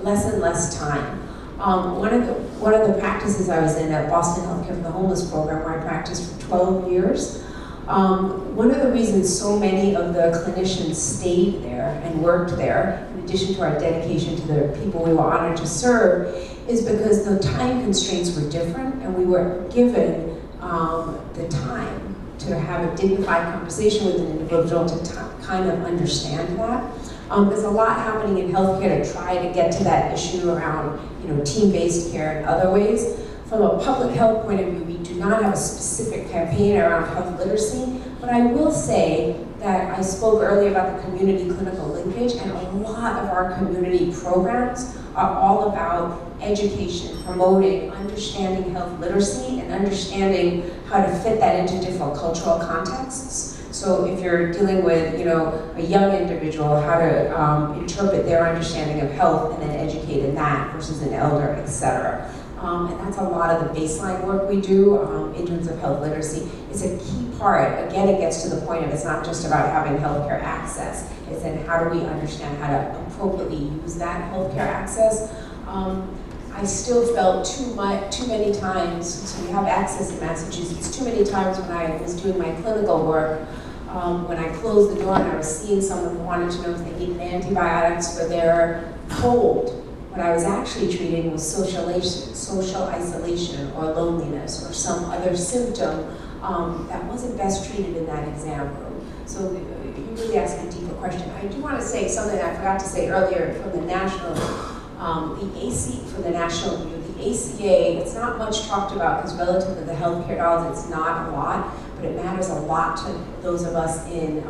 Speaker 5: less and less time. One of the practices I was in at Boston Healthcare for the Homeless program, where I practiced for 12 years, one of the reasons so many of the clinicians stayed there and worked there, in addition to our dedication to the people we were honored to serve, is because the time constraints were different, and we were given the time to have a dignified conversation with an individual to kind of understand that. There's a lot happening in healthcare to try to get to that issue around, team-based care and other ways. From a public health point of view, we do not have a specific campaign around health literacy, but I will say that I spoke earlier about the community clinical linkage, and a lot of our community programs are all about education, promoting, understanding health literacy, and understanding how to fit that into different cultural contexts. So if you're dealing with, a young individual, how to interpret their understanding of health and then educate in that versus an elder, et cetera. And that's a lot of the baseline work we do in terms of health literacy. It's a key part. Again, it gets to the point of it's not just about having healthcare access. It's then how do we understand how to appropriately use that healthcare access. I still felt too many times, so we have access in Massachusetts, too many times when I was doing my clinical work, when I closed the door and I was seeing someone who wanted to know if they needed antibiotics for their cold, what I was actually treating was social isolation or loneliness or some other symptom that wasn't best treated in that exam room. So you really ask a deeper question. I do want to say something I forgot to say earlier from the national, the national view. The ACA, it's not much talked about because relative to the healthcare dollars, it's not a lot, but it matters a lot to those of us in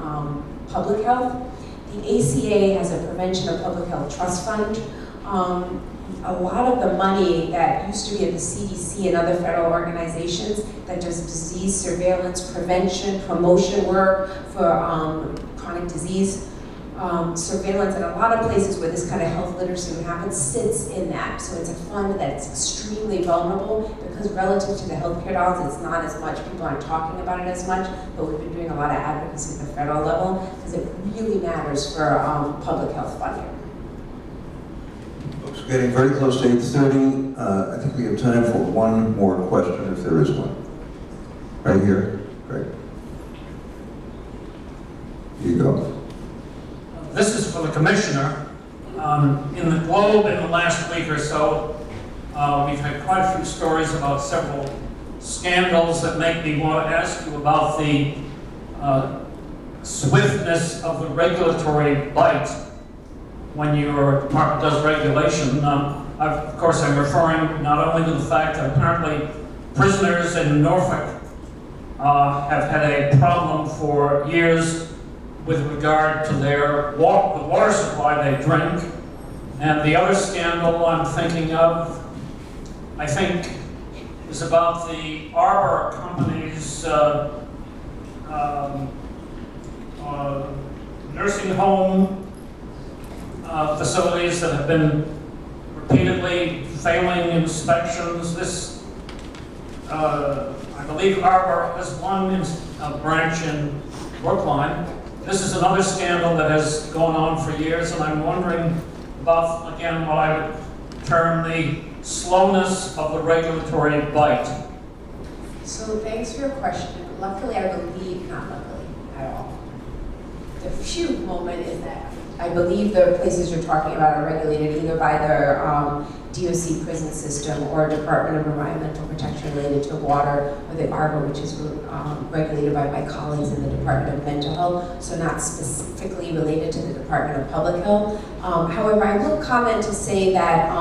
Speaker 5: public health. The ACA has a Prevention of Public Health Trust Fund. A lot of the money that used to be at the CDC and other federal organizations that does disease surveillance, prevention, promotion work for chronic disease surveillance, and a lot of places where this kind of health literacy would happen sits in that. So it's a fund that's extremely vulnerable because relative to the healthcare dollars, it's not as much, people aren't talking about it as much, but we've been doing a lot of advocacy at the federal level because it really matters for public health funding.
Speaker 4: Folks, getting very close to 8:30. I think we have time for one more question, if there is one. Right here. Great. Here you go.
Speaker 15: This is for the Commissioner. In the Globe in the last week or so, we've had quite a few stories about several scandals that make me want to ask you about the swiftness of the regulatory bite when your department does regulation. Of course, I'm referring not only to the fact that apparently prisoners in Norfolk have had a problem for years with regard to the water supply they drink, And the other scandal I'm thinking of, I think, is about the Arbor Company's nursing home facilities that have been repeatedly failing inspections. This, I believe Arbor has one branch in Brookline. This is another scandal that has gone on for years, and I'm wondering about, again, what I would term the slowness of the regulatory bite.
Speaker 5: So thanks for your question. Luckily, I believe, not luckily at all. The phew moment is that I believe the places you're talking about are regulated either by the DOC prison system or Department of Environmental Protection related to water, or the Arbor, which is regulated by my colleagues in the Department of Mental Health, so not specifically related to the Department of Public Health. However, I will comment to say that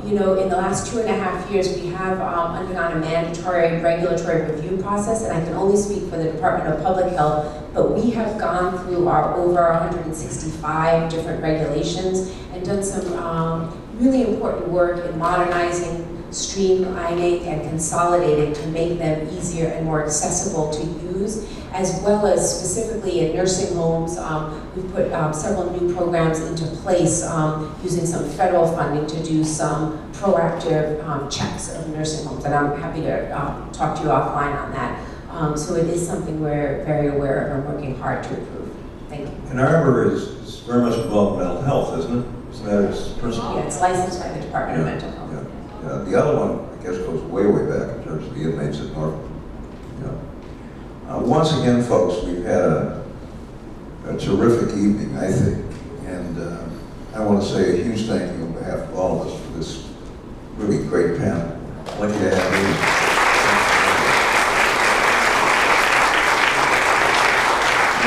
Speaker 5: you know, in the last 2.5 years, we have undergone a mandatory regulatory review process, and I can only speak for the Department of Public Health, but we have gone through our over 165 different regulations and done some really important work in modernizing, streamlining, and consolidating to make them easier and more accessible to use, as well as specifically in nursing homes. We've put several new programs into place using some federal funding to do some proactive checks of nursing homes, and I'm happy to talk to you offline on that. So it is something we're very aware of and working hard to improve. Thank you.
Speaker 4: And Arbor is very much involved in mental health, isn't it? Isn't that its principle?
Speaker 5: Yeah, it's licensed by the Department of Mental Health.
Speaker 4: Yeah. The other one, I guess, goes way, way back in terms of the inmates at Norfolk. Once again, folks, we've had a terrific evening, I think, and I want to say a huge thank you on behalf of all of us for this really great panel. Lucky to have you.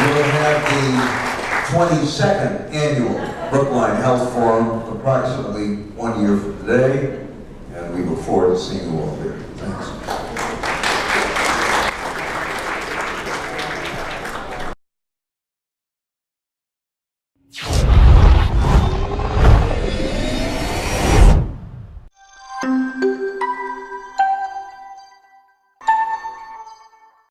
Speaker 4: We'll have the 22nd Annual Brookline Health Forum approximately 1 year from today, and we look forward to seeing you all there. Thanks.
Speaker 17: Thank you.